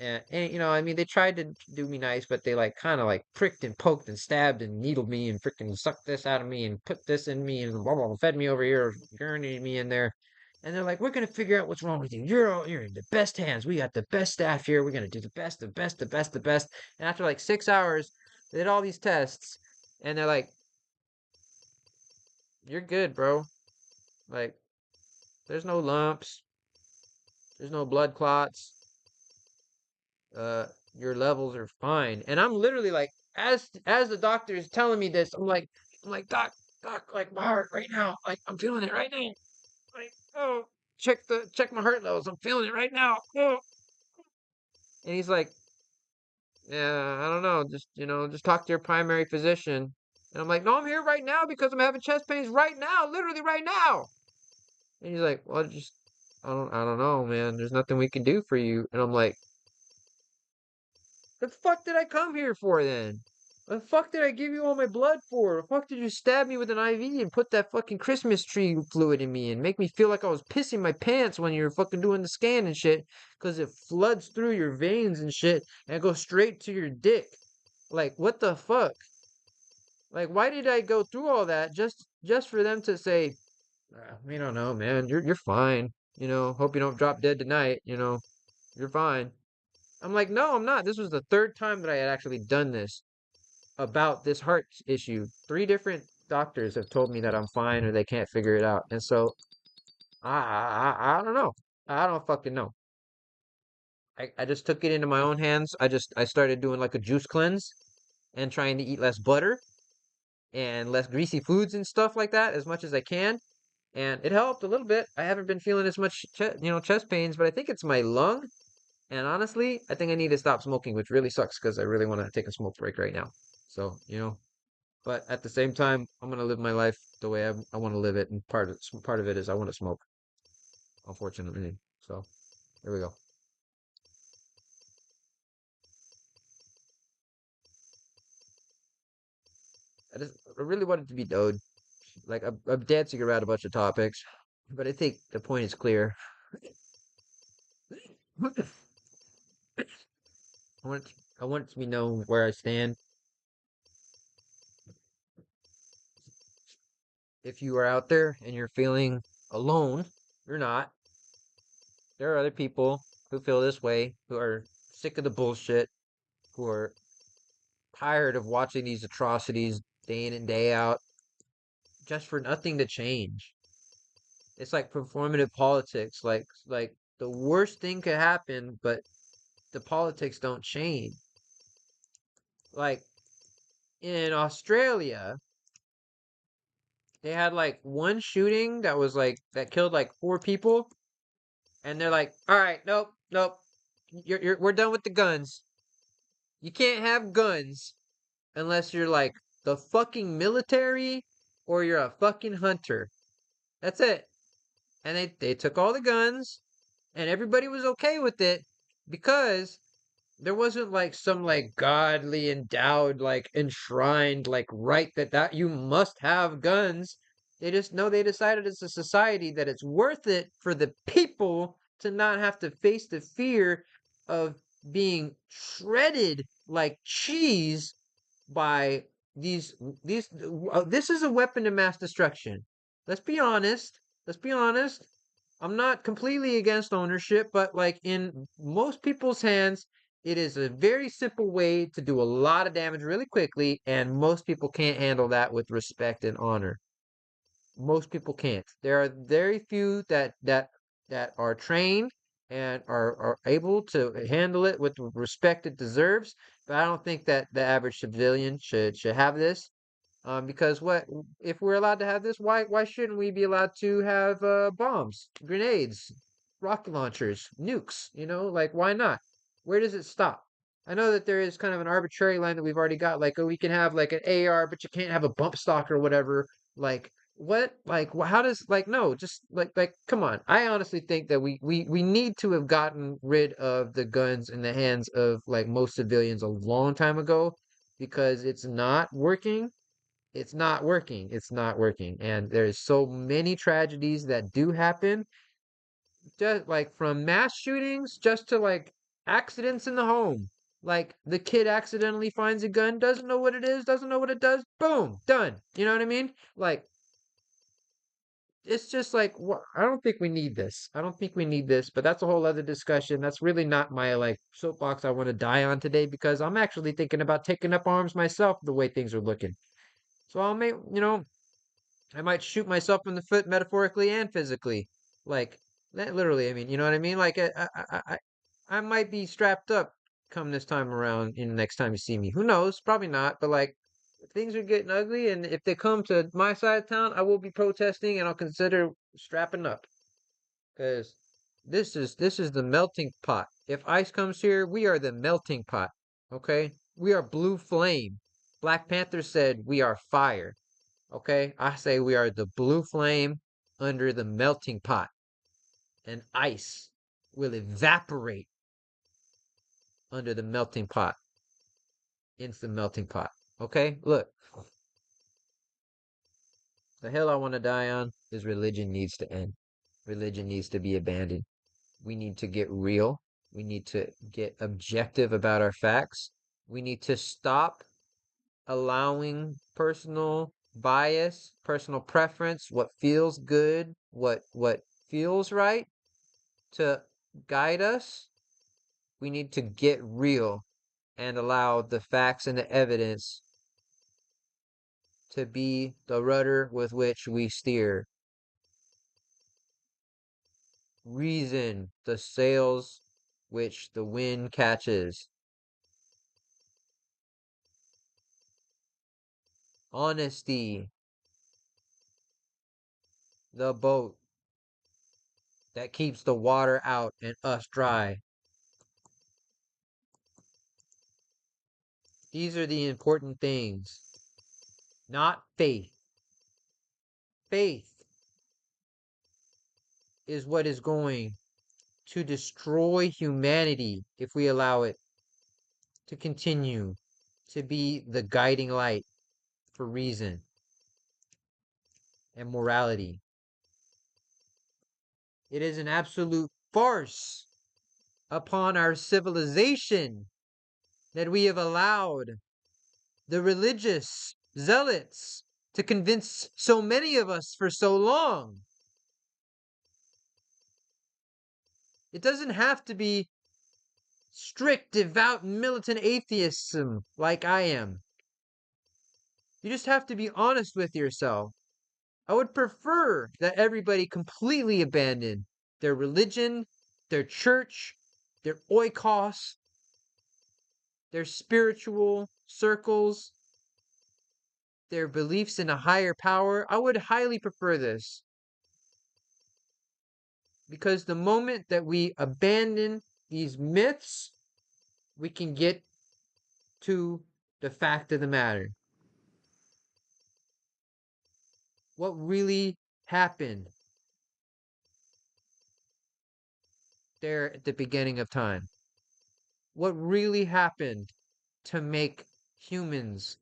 And I mean, they tried to do me nice, but they like kind of like pricked and poked and stabbed and needled me and freaking sucked this out of me and put this in me and blah, blah, blah, fed me over here, gurneyed me in there. And they're like, we're gonna figure out what's wrong with you. You're in the best hands. We got the best staff here. We're gonna do the best, the best, the best, the best. And after like 6 hours, they did all these tests, and they're like, you're good, bro. Like, there's no lumps, there's no blood clots. uh your levels are fine. And I'm literally like, as the doctor is telling me this, I'm like, doc, like my heart right now, like I'm feeling it right now. Like, oh, check my heart levels, I'm feeling it right now. Oh. And he's like, yeah, I don't know, just talk to your primary physician. And I'm like, no, I'm here right now because I'm having chest pains right now, literally right now. And he's like, well, just I don't know, man, there's nothing we can do for you. And I'm like, the fuck did I come here for then? The fuck did I give you all my blood for? The fuck did you stab me with an IV and put that fucking Christmas tree fluid in me and make me feel like I was pissing my pants when you're fucking doing the scan and shit? Because it floods through your veins and shit and goes straight to your dick. Like, what the fuck? Like, why did I go through all that just for them to say, we don't know, man. You're fine. Hope you don't drop dead tonight. You're fine. I'm like, no, I'm not. This was the third time that I had actually done this about this heart issue. Three different doctors have told me that I'm fine or they can't figure it out. And so I don't know. I don't fucking know. I just took it into my own hands. I started doing like a juice cleanse and trying to eat less butter and less greasy foods and stuff like that as much as I can. And it helped a little bit. I haven't been feeling as much, chest pains, but I think it's my lung. And honestly, I think I need to stop smoking, which really sucks because I really want to take a smoke break right now. So, but at the same time, I'm gonna live my life the way I want to live it, and part of it is I want to smoke, unfortunately. So here we go. I really want it to be dode. Like I'm dancing around a bunch of topics, but I think the point is clear. I want I want it to be known where I stand. If you are out there and you're feeling alone, you're not. There are other people who feel this way, who are sick of the bullshit, who are tired of watching these atrocities day in and day out just for nothing to change. It's like performative politics. Like the worst thing could happen, but the politics don't change. Like in Australia, they had like one shooting that was like that killed like four people, and they're like, "All right, nope, nope, we're done with the guns. You can't have guns unless you're like the fucking military or you're a fucking hunter. That's it." And they took all the guns and everybody was okay with it because there wasn't like some like godly endowed like enshrined like right that you must have guns. They just know, they decided as a society that it's worth it for the people to not have to face the fear of being shredded like cheese by these this is a weapon of mass destruction. Let's be honest. Let's be honest. I'm not completely against ownership, but like in most people's hands, it is a very simple way to do a lot of damage really quickly, and most people can't handle that with respect and honor. Most people can't. There are very few that are trained and are able to handle it with the respect it deserves. But I don't think that the average civilian should have this. Because what if we're allowed to have this? Why shouldn't we be allowed to have bombs, grenades, rocket launchers, nukes? Like why not? Where does it stop? I know that there is kind of an arbitrary line that we've already got, like, oh, we can have like an AR, but you can't have a bump stock or whatever. Like what? Like how does like no? Just like come on. I honestly think that we need to have gotten rid of the guns in the hands of like most civilians a long time ago because it's not working. It's not working. It's not working. And there's so many tragedies that do happen, just like from mass shootings just to like accidents in the home. Like the kid accidentally finds a gun, doesn't know what it is, doesn't know what it does, boom, done. You know what I mean? Like it's just like I don't think we need this. I don't think we need this, but that's a whole other discussion. That's really not my like soapbox I want to die on today because I'm actually thinking about taking up arms myself the way things are looking. So I'll make, I might shoot myself in the foot metaphorically and physically. Like, literally, I mean, you know what I mean? Like, I might be strapped up come this time around in the next time you see me. Who knows? Probably not. But, like, if things are getting ugly, and if they come to my side of town, I will be protesting and I'll consider strapping up. Because this is the melting pot. If ice comes here, we are the melting pot. Okay? We are blue flame. Black Panther said we are fire. Okay, I say we are the blue flame under the melting pot, and ice will evaporate under the melting pot into the melting pot. Okay, look, the hill I want to die on is religion needs to end. Religion needs to be abandoned. We need to get real. We need to get objective about our facts. We need to stop allowing personal bias, personal preference, what feels good, what feels right to guide us. We need to get real and allow the facts and the evidence to be the rudder with which we steer. Reason, the sails which the wind catches. Honesty, the boat that keeps the water out and us dry. These are the important things, not faith. Faith is what is going to destroy humanity if we allow it to continue to be the guiding light for reason and morality. It is an absolute farce upon our civilization that we have allowed the religious zealots to convince so many of us for so long. It doesn't have to be strict, devout, militant atheism like I am. You just have to be honest with yourself. I would prefer that everybody completely abandon their religion, their church, their oikos, their spiritual circles, their beliefs in a higher power. I would highly prefer this because the moment that we abandon these myths, we can get to the fact of the matter. What really happened there at the beginning of time? What really happened to make humans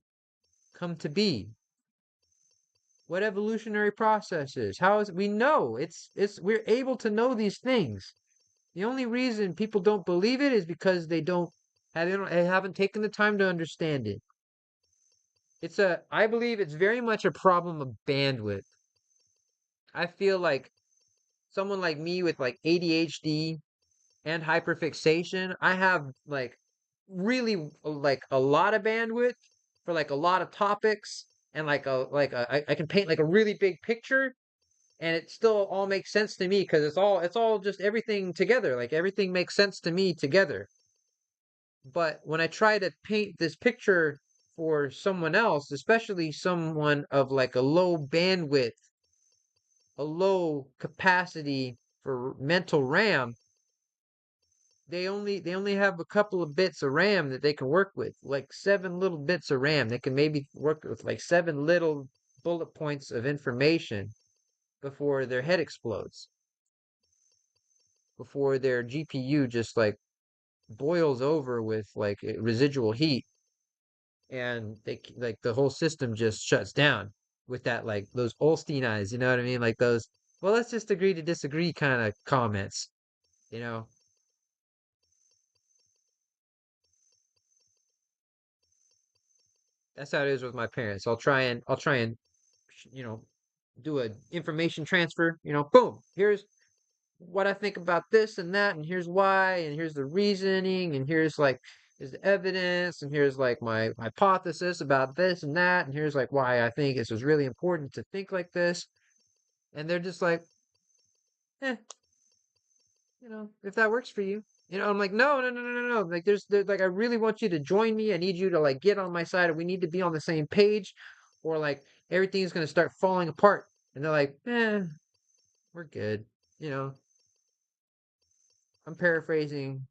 come to be? What evolutionary processes? How is we know it's we're able to know these things. The only reason people don't believe it is because they haven't taken the time to understand it. I believe it's very much a problem of bandwidth. I feel like someone like me with like ADHD and hyperfixation, I have like really like a lot of bandwidth for like a lot of topics and I can paint like a really big picture and it still all makes sense to me because it's all just everything together. Like everything makes sense to me together. But when I try to paint this picture for someone else, especially someone of like a low bandwidth, a low capacity for mental RAM, they only have a couple of bits of RAM that they can work with, like 7 little bits of RAM. They can maybe work with like 7 little bullet points of information before their head explodes, before their GPU just like boils over with like residual heat, and they like the whole system just shuts down with that, like those Olstein eyes, you know what I mean? Like those, well, let's just agree to disagree kind of comments, you know? That's how it is with my parents. I'll try and you know, do a information transfer, boom, here's what I think about this and that, and here's why, and here's the reasoning, and here's like is the evidence, and here's like my hypothesis about this and that, and here's like why I think this is really important to think like this. And they're just like, eh, if that works for you. I'm like, no, no, no, no, no, no. Like, there's like, I really want you to join me. I need you to like get on my side. We need to be on the same page, or like everything's gonna start falling apart. And they're like, we're good. You know, I'm paraphrasing,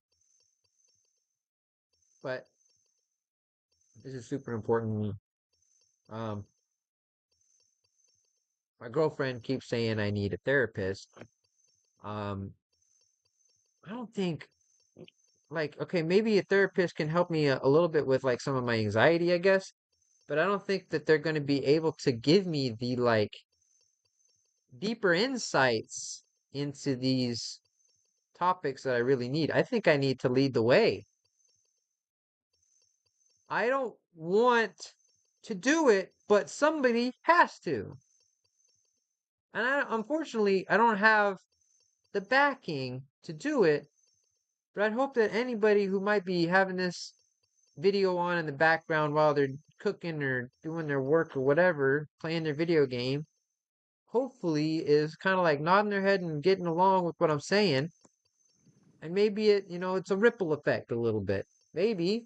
but this is super important to me. Um, my girlfriend keeps saying I need a therapist. Um, I don't think like, okay, maybe a therapist can help me a little bit with like some of my anxiety, I guess, but I don't think that they're going to be able to give me the like deeper insights into these topics that I really need. I think I need to lead the way. I don't want to do it, but somebody has to. And unfortunately, I don't have the backing to do it, but I'd hope that anybody who might be having this video on in the background while they're cooking or doing their work or whatever, playing their video game, hopefully is kind of like nodding their head and getting along with what I'm saying. And maybe it's a ripple effect a little bit. Maybe.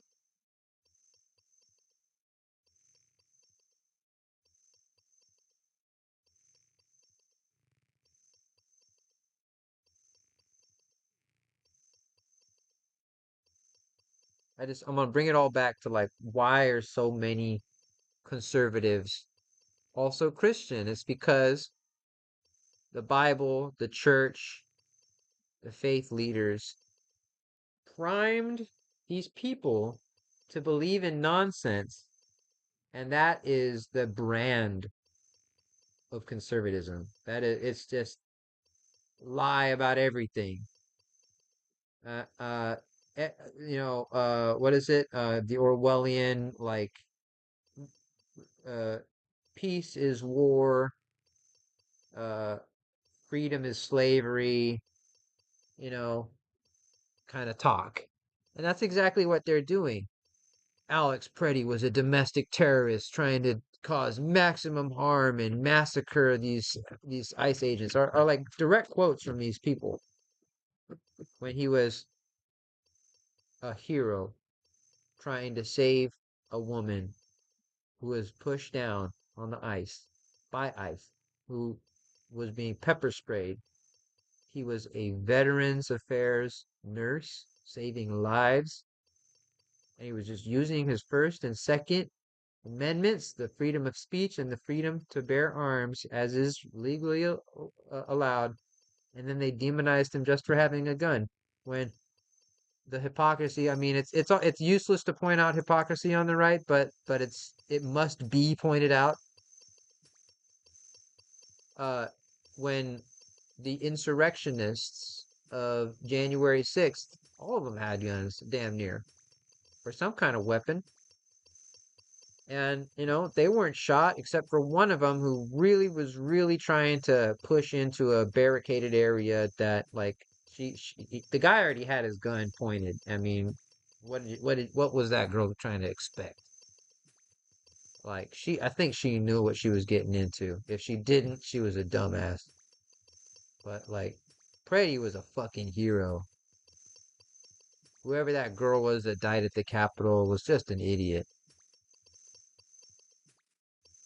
I'm gonna bring it all back to like why are so many conservatives also Christian? It's because the Bible, the church, the faith leaders primed these people to believe in nonsense, and that is the brand of conservatism. That is, it's just lie about everything. Uh, uh, what is it? The Orwellian, like, uh, peace is war, uh, freedom is slavery, you know, kind of talk. And that's exactly what they're doing. Alex Preddy was a domestic terrorist trying to cause maximum harm and massacre these ICE agents are like direct quotes from these people when he was a hero trying to save a woman who was pushed down on the ice by ICE, who was being pepper sprayed. He was a Veterans Affairs nurse saving lives, and he was just using his First and Second Amendments, the freedom of speech and the freedom to bear arms, as is legally allowed. And then they demonized him just for having a gun. When the hypocrisy, I mean, it's useless to point out hypocrisy on the right, but it must be pointed out. Uh, when the insurrectionists of January 6th, all of them had guns, damn near, or some kind of weapon. And, they weren't shot except for one of them who really was really trying to push into a barricaded area that, like, the guy already had his gun pointed. I mean, what was that girl trying to expect? Like, I think she knew what she was getting into. If she didn't, she was a dumbass. But, like, Brady was a fucking hero. Whoever that girl was that died at the Capitol was just an idiot.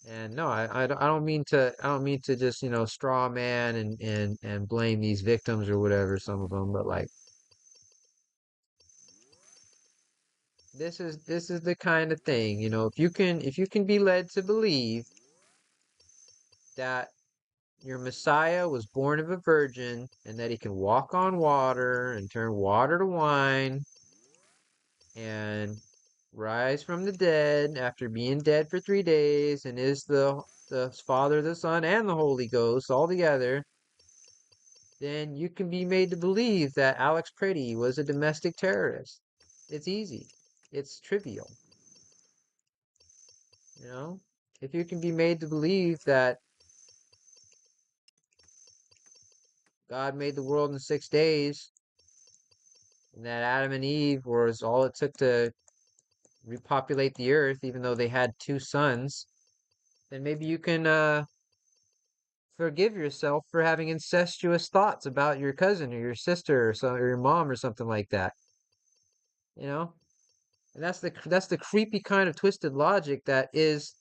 And no, I don't mean to just, straw man and blame these victims or whatever, some of them, but like this is the kind of thing, if you can be led to believe that your Messiah was born of a virgin and that he can walk on water and turn water to wine and rise from the dead after being dead for 3 days and is the Father, the Son, and the Holy Ghost all together, then you can be made to believe that Alex Pretty was a domestic terrorist. It's easy. It's trivial, you know? If you can be made to believe that God made the world in 6 days and that Adam and Eve was all it took to repopulate the earth, even though they had two sons, then maybe you can forgive yourself for having incestuous thoughts about your cousin or your sister or your mom or something like that. You know, and that's the creepy kind of twisted logic that is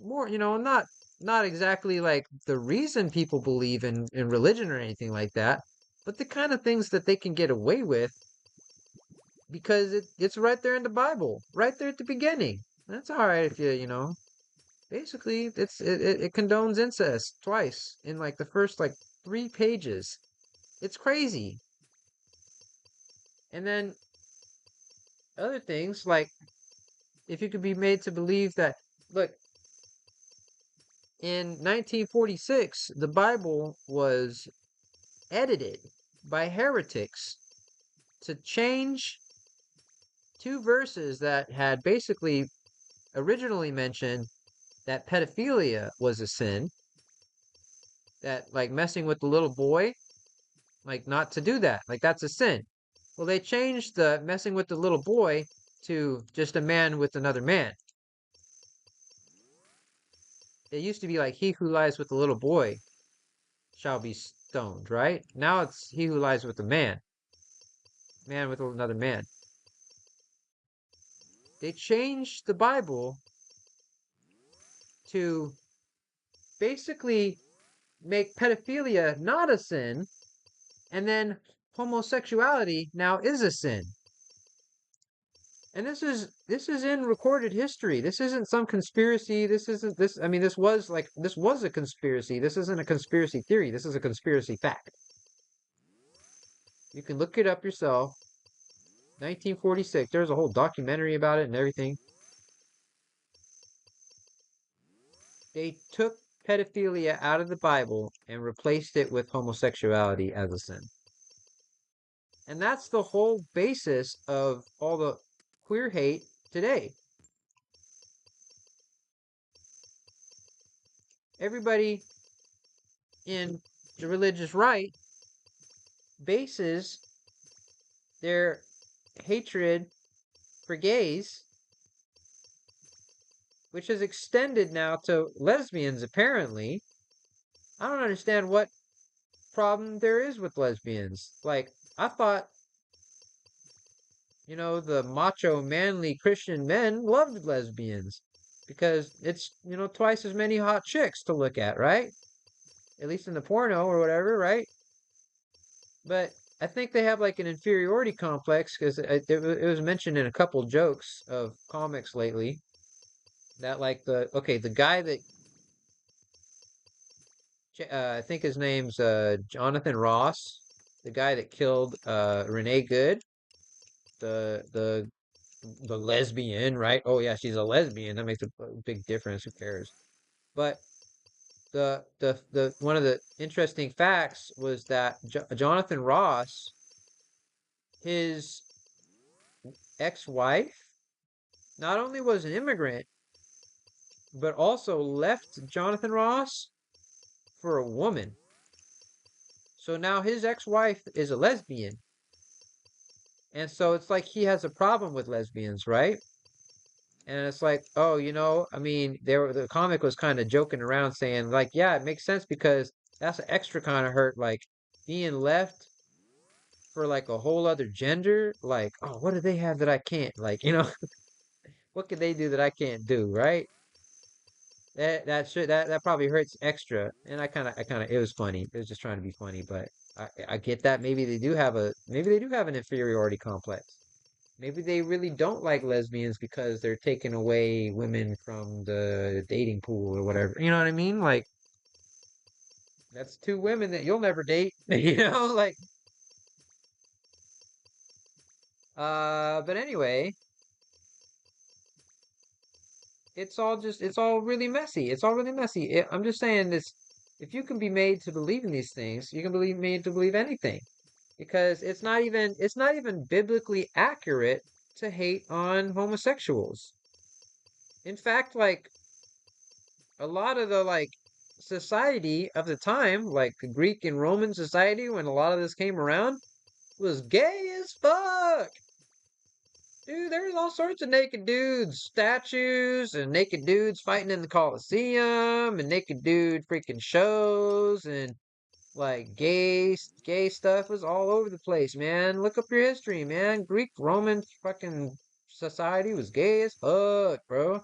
more, not exactly like the reason people believe in religion or anything like that, but the kind of things that they can get away with because it's right there in the Bible, right there at the beginning. That's all right if basically it condones incest twice in like the first like 3 pages. It's crazy. And then other things like if you could be made to believe that, look, in 1946 the Bible was edited by heretics to change two verses that had basically originally mentioned that pedophilia was a sin, that like messing with the little boy, like not to do that, like that's a sin. Well, they changed the messing with the little boy to just a man with another man. It used to be like he who lies with the little boy shall be stoned, right? Now it's he who lies with a man, man with another man. They changed the Bible to basically make pedophilia not a sin, and then homosexuality now is a sin. And this is in recorded history. This isn't some conspiracy. This isn't this. I mean, this was a conspiracy. This isn't a conspiracy theory. This is a conspiracy fact. You can look it up yourself. 1946. There's a whole documentary about it and everything. They took pedophilia out of the Bible and replaced it with homosexuality as a sin. And that's the whole basis of all the queer hate today. Everybody in the religious right bases their hatred for gays, which has extended now to lesbians, apparently. I don't understand what problem there is with lesbians. Like, I thought, the macho, manly Christian men loved lesbians because it's, twice as many hot chicks to look at, right? At least in the porno or whatever, right? But I think they have like an inferiority complex because it was mentioned in a couple jokes of comics lately that like the guy that I think his name's Jonathan Ross, the guy that killed Renee Good, the the lesbian, right? Oh yeah, she's a lesbian. That makes a big difference. Who cares? But the one of the interesting facts was that Jonathan Ross, his ex-wife, not only was an immigrant, but also left Jonathan Ross for a woman. So now his ex-wife is a lesbian. And so it's like he has a problem with lesbians, right? And it's like, oh, I mean, the comic was kind of joking around saying like, yeah, it makes sense because that's an extra kind of hurt, like being left for like a whole other gender. Like, oh, what do they have that I can't? Like, what could they do that I can't do, right? that probably hurts extra. And I kind of it was funny. It was just trying to be funny, but I get that maybe they do have an inferiority complex. Maybe they really don't like lesbians because they're taking away women from the dating pool or whatever. You know what I mean? Like that's two women that you'll never date. You know, like but anyway, it's all really messy. It's all really messy. I'm just saying this, if you can be made to believe in these things, you can believe made to believe anything. Because it's not even biblically accurate to hate on homosexuals. In fact, like a lot of the like society of the time, like the Greek and Roman society when a lot of this came around, was gay as fuck. Dude, there's all sorts of naked dudes, statues, and naked dudes fighting in the Colosseum, and naked dude freaking shows, and like gay stuff was all over the place, man. Look up your history, man. Greek, Roman fucking society was gay as fuck, bro.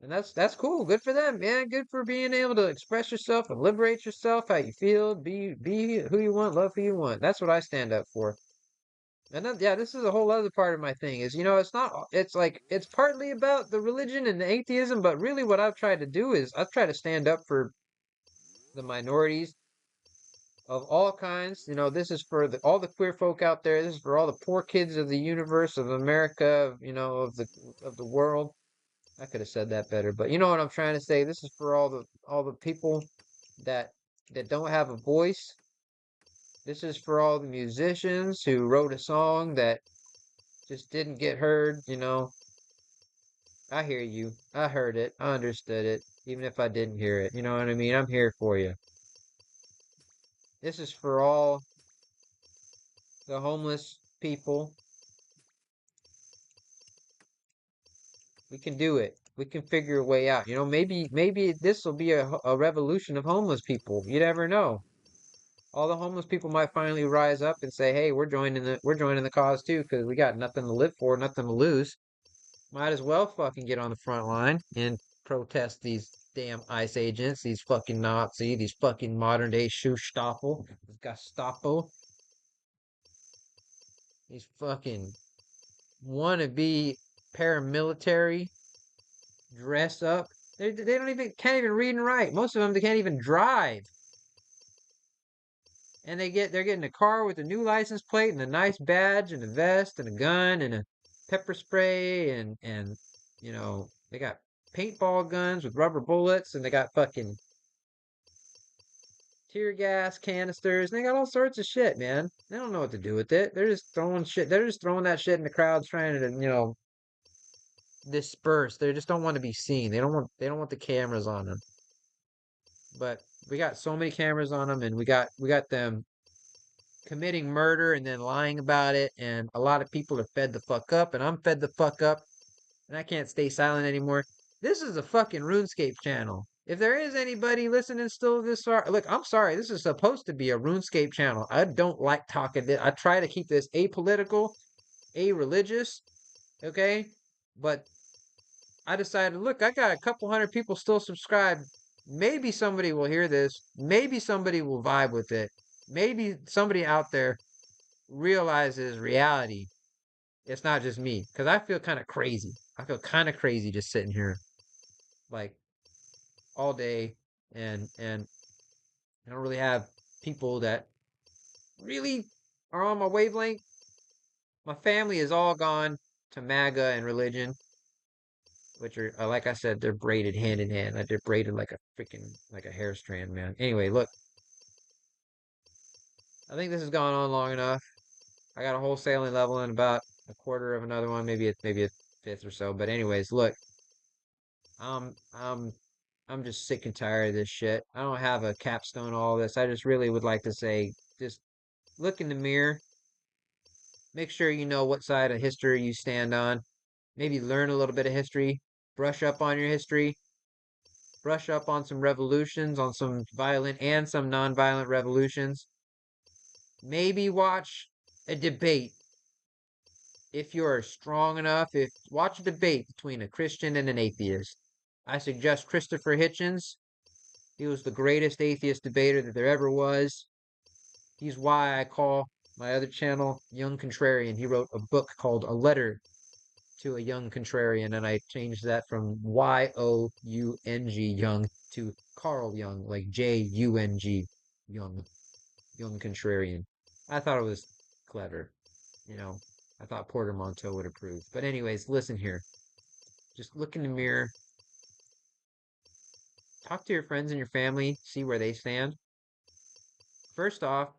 And that's cool. Good for them, man. Good for being able to express yourself and liberate yourself how you feel. Be who you want, love who you want. That's what I stand up for. And then, yeah, this is a whole other part of my thing is, it's not, it's like, it's partly about the religion and the atheism, but really what I've tried to do is I've tried to stand up for the minorities of all kinds. This is for all the queer folk out there. This is for all the poor kids of the universe, of America, of the world. I could have said that better, but you know what I'm trying to say. This is for all the people that don't have a voice. This is for all the musicians who wrote a song that just didn't get heard. I hear you. I heard it. I understood it, even if I didn't hear it. You know what I mean? I'm here for you. This is for all the homeless people. We can do it. We can figure a way out. Maybe this will be a revolution of homeless people. You never know. All the homeless people might finally rise up and say, "Hey, we're joining the cause too, because we got nothing to live for, nothing to lose. Might as well fucking get on the front line and protest these damn ICE agents, these fucking Nazi, these fucking modern day Schustaffel, Gestapo, these fucking wannabe paramilitary dress up. They don't even can't even read and write. Most of them they can't even drive. And they're getting a car with a new license plate and a nice badge and a vest and a gun and a pepper spray and they got paintball guns with rubber bullets and they got fucking tear gas canisters and they got all sorts of shit, man. They don't know what to do with it. They're just throwing shit. They're just throwing that shit in the crowds trying to, disperse. They just don't want to be seen. They don't want the cameras on them. But we got so many cameras on them and we got them committing murder and then lying about it. And a lot of people are fed the fuck up, and I'm fed the fuck up, and I can't stay silent anymore. This is a fucking RuneScape channel. If there is anybody listening still this far, look, I'm sorry. This is supposed to be a RuneScape channel. I don't like talking. I try to keep this apolitical, a-religious, okay? But I decided, look, I got a couple hundred people still subscribed. Maybe somebody will hear this. Maybe somebody will vibe with it. Maybe somebody out there realizes reality. It's not just me because I feel kind of crazy. I feel kind of crazy just sitting here like all day and I don't really have people that really are on my wavelength. My family is all gone to MAGA and religion, which are like I said, they're braided hand in hand. Like they're braided like a freaking like a hair strand, man. Anyway, look, I think this has gone on long enough. I got a wholesaling level in about a quarter of another one, maybe a fifth or so. But anyways, look, I'm I'm I'm just sick and tired of this shit. I don't have a capstone on all this. I just really would like to say, just look in the mirror. Make sure you know what side of history you stand on. Maybe learn a little bit of history. Brush up on your history. Brush up on some revolutions, on some violent and some nonviolent revolutions. Maybe watch a debate if you're strong enough. If watch a debate between a Christian and an atheist. I suggest Christopher Hitchens. He was the greatest atheist debater that there ever was. He's why I call my other channel Young Contrarian. He wrote a book called A Letter to a Young Contrarian, and I changed that from Young Young to Carl Young, like Jung Young, Young Contrarian. I thought it was clever, you know. I thought Porter Monteau would approve. But anyways, listen here. Just look in the mirror, talk to your friends and your family, see where they stand. First off,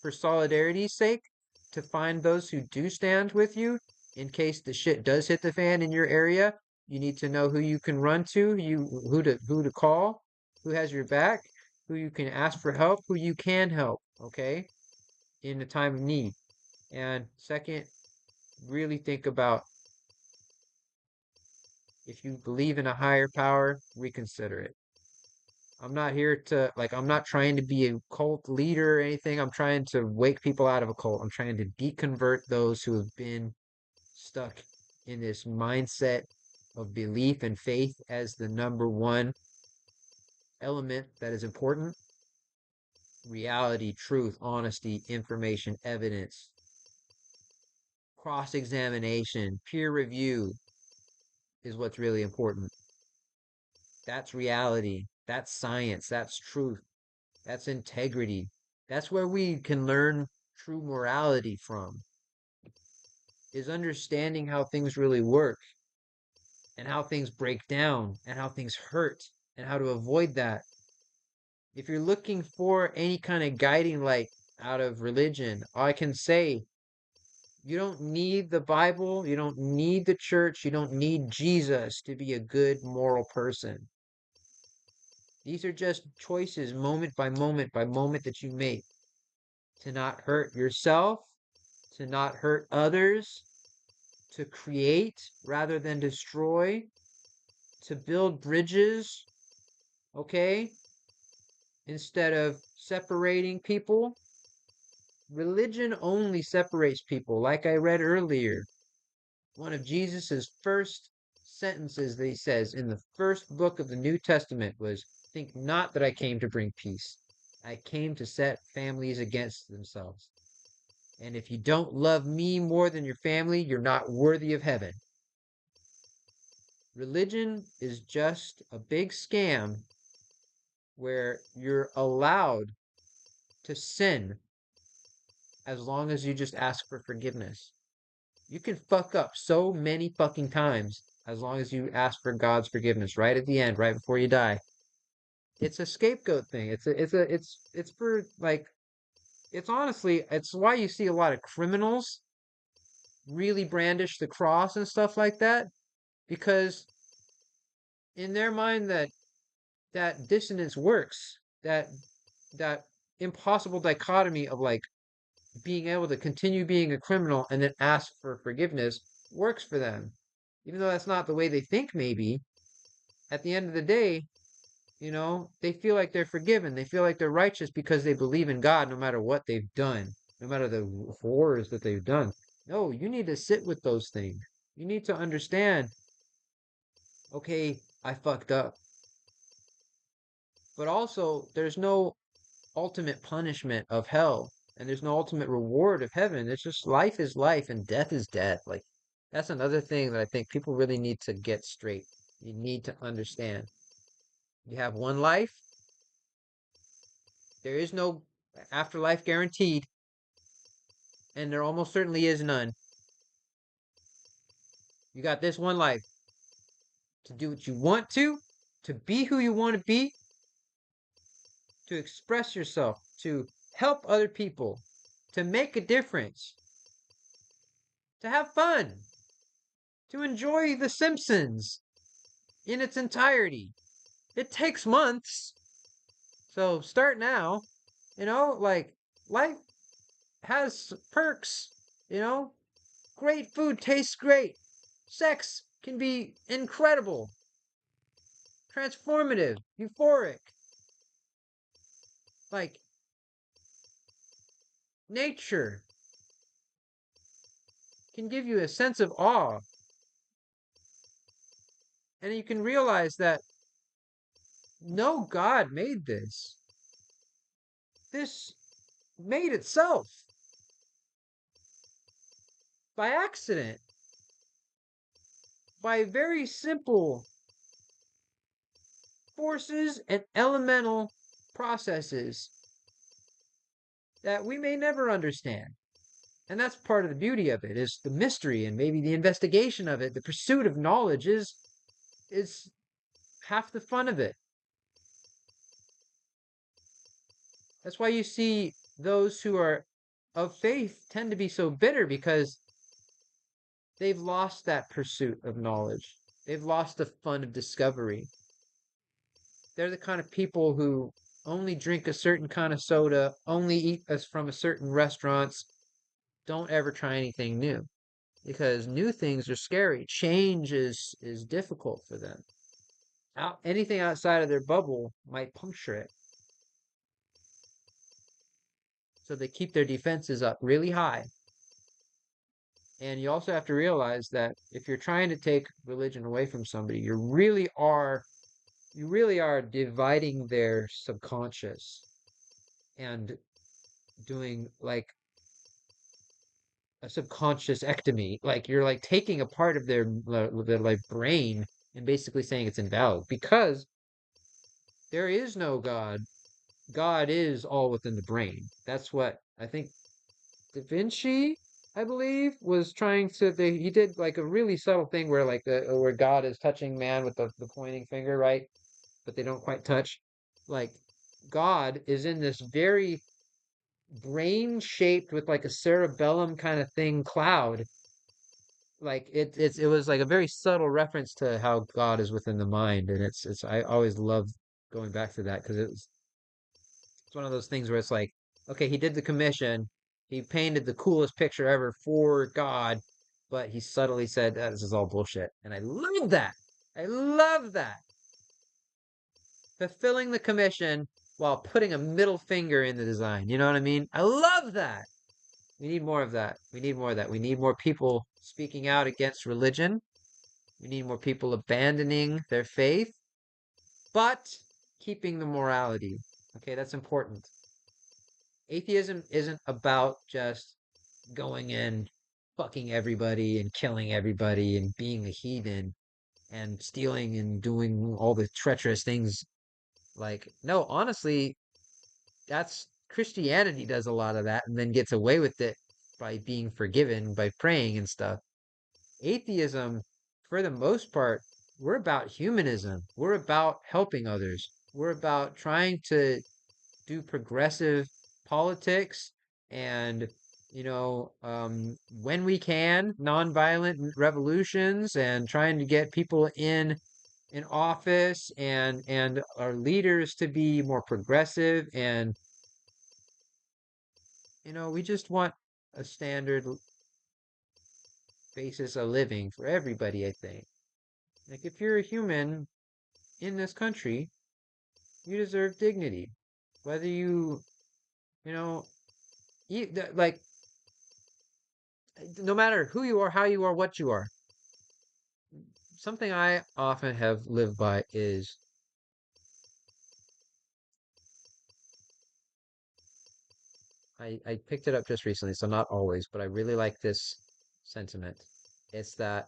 for solidarity's sake, to find those who do stand with you in case the shit does hit the fan in your area, you need to know who you can run to, who to call, who has your back, who you can ask for help, who you can help, okay? In a time of need. And second, really think about if you believe in a higher power, reconsider it. I'm not here to I'm not trying to be a cult leader or anything. I'm trying to wake people out of a cult. I'm trying to deconvert those who have been stuck in this mindset of belief and faith as the number one element that is important. Reality, truth, honesty, information, evidence, cross examination, peer review is what's really important. That's reality. That's science. That's truth. That's integrity. That's where we can learn true morality from, is understanding how things really work and how things break down and how things hurt and how to avoid that. If you're looking for any kind of guiding light out of religion, I can say you don't need the Bible, you don't need the church, you don't need Jesus to be a good moral person. These are just choices moment by moment by moment that you make to not hurt yourself, to not hurt others, to create rather than destroy, to build bridges, okay, instead of separating people. Religion only separates people. Like I read earlier, one of Jesus's first sentences that he says in the first book of the New Testament was, "Think not that I came to bring peace. I came to set families against themselves. And if you don't love me more than your family, you're not worthy of heaven." Religion is just a big scam where you're allowed to sin as long as you just ask for forgiveness. You can fuck up so many fucking times as long as you ask for God's forgiveness right at the end, right before you die. It's a scapegoat thing. It's for it's honestly it's why you see a lot of criminals really brandish the cross and stuff like that, because in their mind that dissonance works. That impossible dichotomy of being able to continue being a criminal and then ask for forgiveness works for them. Even though that's not the way they think, maybe, at the end of the day, they feel like they're forgiven. They feel like they're righteous because they believe in God no matter what they've done, no matter the horrors that they've done. No, you need to sit with those things. You need to understand, okay, I fucked up. But also, there's no ultimate punishment of hell, and there's no ultimate reward of heaven. It's just life is life and death is death. That's another thing that I think people really need to get straight. You need to understand. You have one life. There is no afterlife guaranteed, and there almost certainly is none. You got this one life to do what you want to be who you want to be, to express yourself, to help other people, to make a difference, to have fun, to enjoy The Simpsons in its entirety. It takes months, so start now. Life has perks, you know? Great food tastes great. Sex can be incredible, transformative, euphoric. Like nature can give you a sense of awe. And you can realize that no God made this. This made itself by accident, by very simple forces and elemental processes that we may never understand. And that's part of the beauty of it, is the mystery and maybe the investigation of it. The pursuit of knowledge is half the fun of it. That's why you see those who are of faith tend to be so bitter, because they've lost that pursuit of knowledge. They've lost the fun of discovery. They're the kind of people who only drink a certain kind of soda, only eat us from a certain restaurants, don't ever try anything new, because new things are scary. Change is difficult for them. Anything outside of their bubble might puncture it. So they keep their defenses up really high. And you also have to realize that if you're trying to take religion away from somebody, you really are dividing their subconscious and doing like a subconscious ectomy. Like you're like taking a part of their like brain and basically saying it's invalid, because there is no God. God is all within the brain. That's what I think Da Vinci, I believe, was trying to. He did like a really subtle thing where like where God is touching man with the pointing finger, right? But they don't quite touch. Like God is in this very brain shaped with like a cerebellum kind of thing cloud. Like it was like a very subtle reference to how God is within the mind, and it's I always love going back to that, because it's one of those things where it's like, okay, he did the commission, he painted the coolest picture ever for God, but he subtly said, this is all bullshit. And I love that. I love that. Fulfilling the commission while putting a middle finger in the design. You know what I mean? I love that. We need more of that. We need more of that. We need more people speaking out against religion. We need more people abandoning their faith, but keeping the morality. Okay, that's important. Atheism isn't about just going in, fucking everybody and killing everybody and being a heathen and stealing and doing all the treacherous things. Like, no, honestly, that's Christianity does a lot of that and then gets away with it by being forgiven, by praying and stuff. Atheism, for the most part, we're about humanism. We're about helping others. We're about trying to do progressive politics and when we can, nonviolent revolutions, and trying to get people in office and our leaders to be more progressive. And we just want a standard basis of living for everybody, I think. Like, if you're a human in this country, you deserve dignity, whether you know like, no matter who you are, how you are, what you are. Something I often have lived by is I picked it up just recently, so not always, but I really like this sentiment. It's that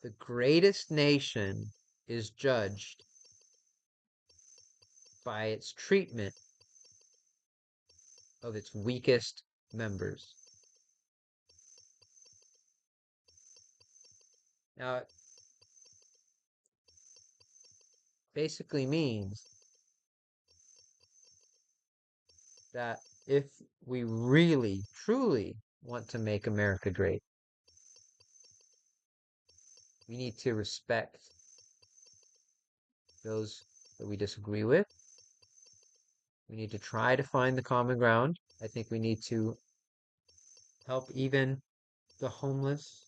the greatest nation is judged by its treatment of its weakest members. Now, it basically means that if we really, truly want to make America great, we need to respect those that we disagree with. We need to try to find the common ground. I think we need to help even the homeless,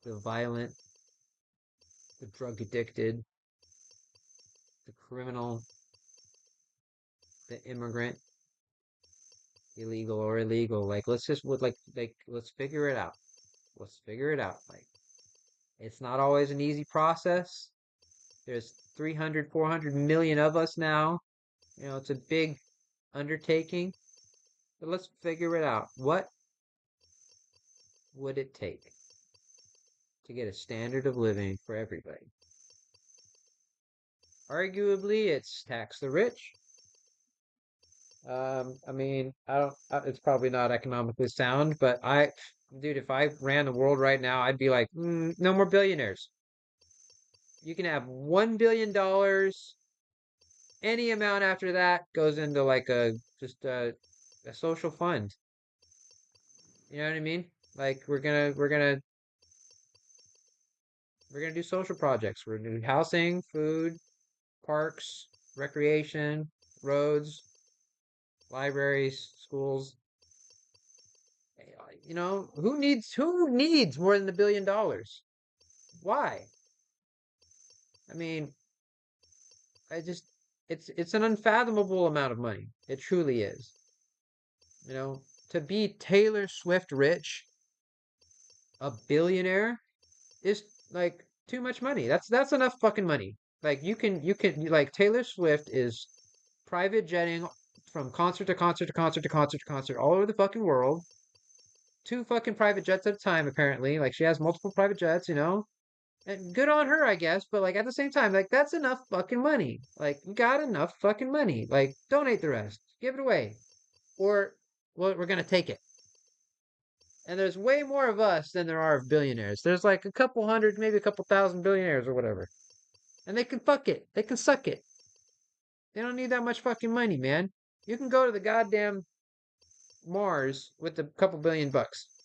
the violent, the drug addicted, the criminal, the immigrant, illegal or illegal. Like, let's just let's figure it out. Let's figure it out. Like, It's not always an easy process. There's 300, 400 million of us now. It's a big undertaking, but let's figure it out. What would it take to get a standard of living for everybody? Arguably, it's tax the rich. I mean, I don't, it's probably not economically sound, but dude, if I ran the world right now, I'd be like, no more billionaires. You can have $1 billion. Any amount after that goes into like just a social fund. You know what I mean? Like we're gonna do social projects. We're gonna do housing, food, parks, recreation, roads, libraries, schools. Who needs more than $1 billion? Why? I mean, I just it's an unfathomable amount of money. It truly is. To be Taylor Swift rich, a billionaire, is like too much money. That's enough fucking money. Like you can like Taylor Swift is private jetting from concert to concert to concert to concert to concert all over the fucking world. Two fucking private jets at a time, apparently. Like she has multiple private jets. And good on her, I guess. But like at the same time, like that's enough fucking money. Like you got enough fucking money. Like donate the rest. Give it away. Or well, we're gonna take it. And there's way more of us than there are of billionaires. There's like a couple hundred, maybe a couple thousand billionaires or whatever. And they can fuck it. They can suck it. They don't need that much fucking money, man. You can go to the goddamn Mars with a couple $1 billion.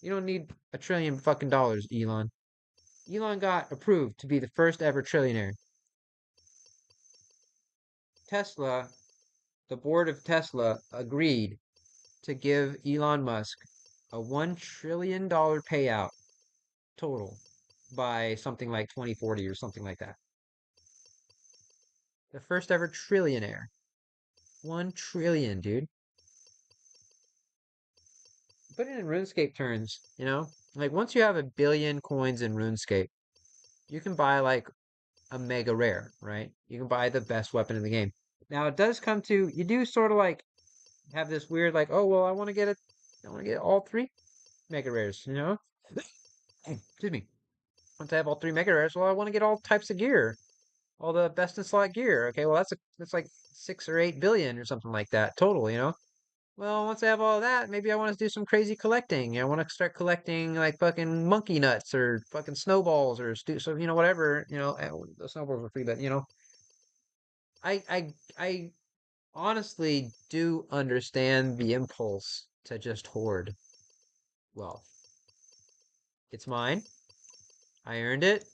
You don't need $1 trillion fucking dollars, Elon. Elon got approved to be the first ever trillionaire. Tesla, the board of Tesla agreed to give Elon Musk a $1 trillion payout total by something like 2040 or something like that. The first ever trillionaire. 1 trillion, dude. Put it in RuneScape terms. Like once you have 1 billion coins in RuneScape, you can buy like a mega rare, right? You can buy the best weapon in the game. Now it does come to you do sort of like have this weird like, oh well, I want to get all three mega rares. Excuse me. Once I have all three mega rares, well, I want to get all types of gear, all the best in slot gear. Okay, well that's like 6 or 8 billion or something like that total. Well, once I have all of that, maybe I want to do some crazy collecting. I want to start collecting like fucking monkey nuts or fucking snowballs or whatever. The snowballs are free, but I honestly do understand the impulse to just hoard wealth. It's mine. I earned it.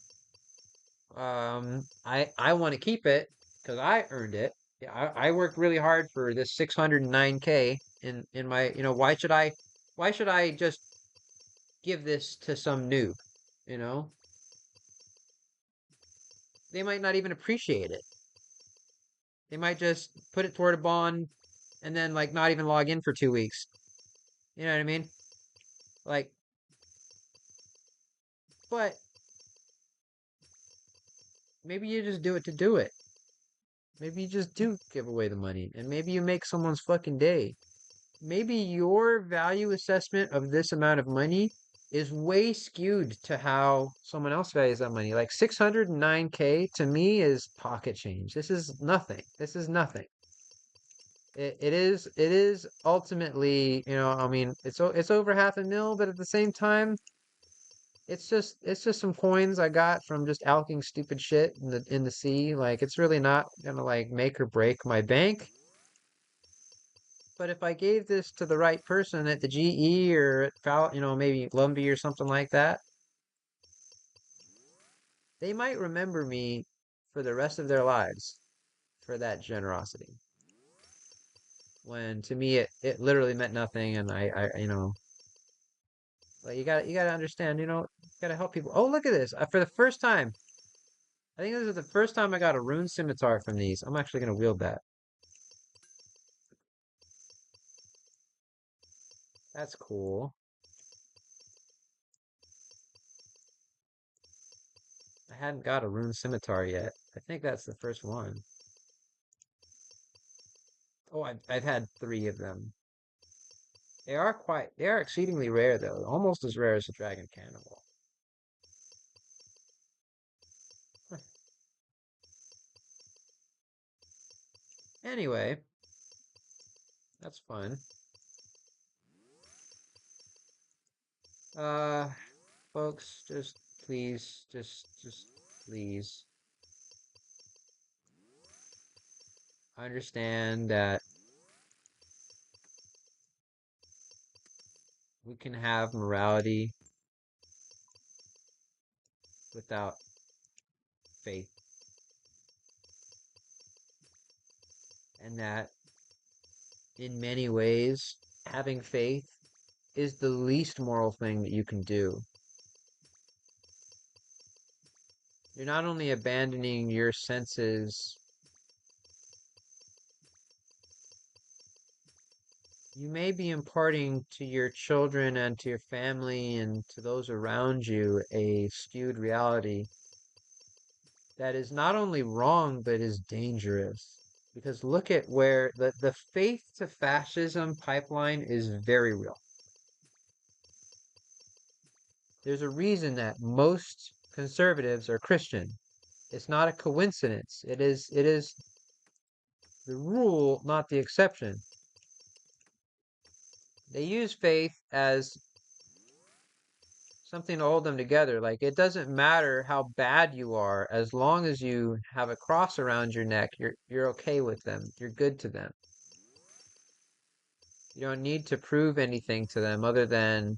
I want to keep it because I earned it. Yeah, I worked really hard for this 609K in my. Why should I just give this to some noob? You know, they might not even appreciate it. They might just put it toward a bond and then like not even log in for 2 weeks. You know what I mean? Like, but maybe you just do it to do it. Maybe you just do give away the money and maybe you make someone's fucking day. Maybe your value assessment of this amount of money is way skewed to how someone else values that money. Like 609K to me is pocket change. This is nothing. This is nothing. It is ultimately, I mean, it's over half a mil, but at the same time, it's just some coins I got from just alking stupid shit in the sea. Like it's really not gonna like make or break my bank. But if I gave this to the right person at the GE or at maybe Lumbee or something like that, they might remember me for the rest of their lives for that generosity. When to me it literally meant nothing, and like you gotta understand, you gotta help people. Oh, look at this! For the first time, I think this is the first time I got a rune scimitar from these. I'm actually gonna wield that. That's cool. I hadn't got a rune scimitar yet. I think that's the first one. Oh, I've had three of them. They are exceedingly rare though, almost as rare as a dragon cannibal. Anyway, that's fun. Uh, folks, just please, just please understand that we can have morality without faith, and that in many ways, having faith is the least moral thing that you can do. You're not only abandoning your senses, you may be imparting to your children and to your family and to those around you a skewed reality that is not only wrong, but is dangerous. Because look at where the faith to fascism pipeline is very real. There's a reason that most conservatives are Christian. It's not a coincidence. It is the rule, not the exception. They use faith as something to hold them together. Like it doesn't matter how bad you are, as long as you have a cross around your neck, you're okay with them. You're good to them. You don't need to prove anything to them other than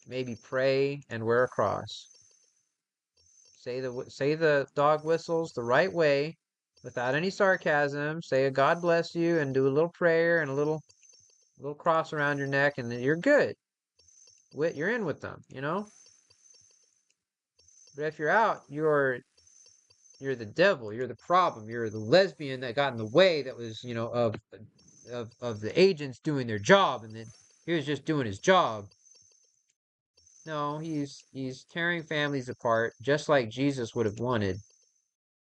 maybe pray and wear a cross. Say the dog whistles the right way, without any sarcasm. Say a God bless you and do a little prayer and a little cross around your neck, and then you're good. You're in with them, you know. But if you're out, you're the devil. You're the problem. You're the lesbian that got in the way. That was, of the agents doing their job, and then he was just doing his job. No, he's tearing families apart, just like Jesus would have wanted.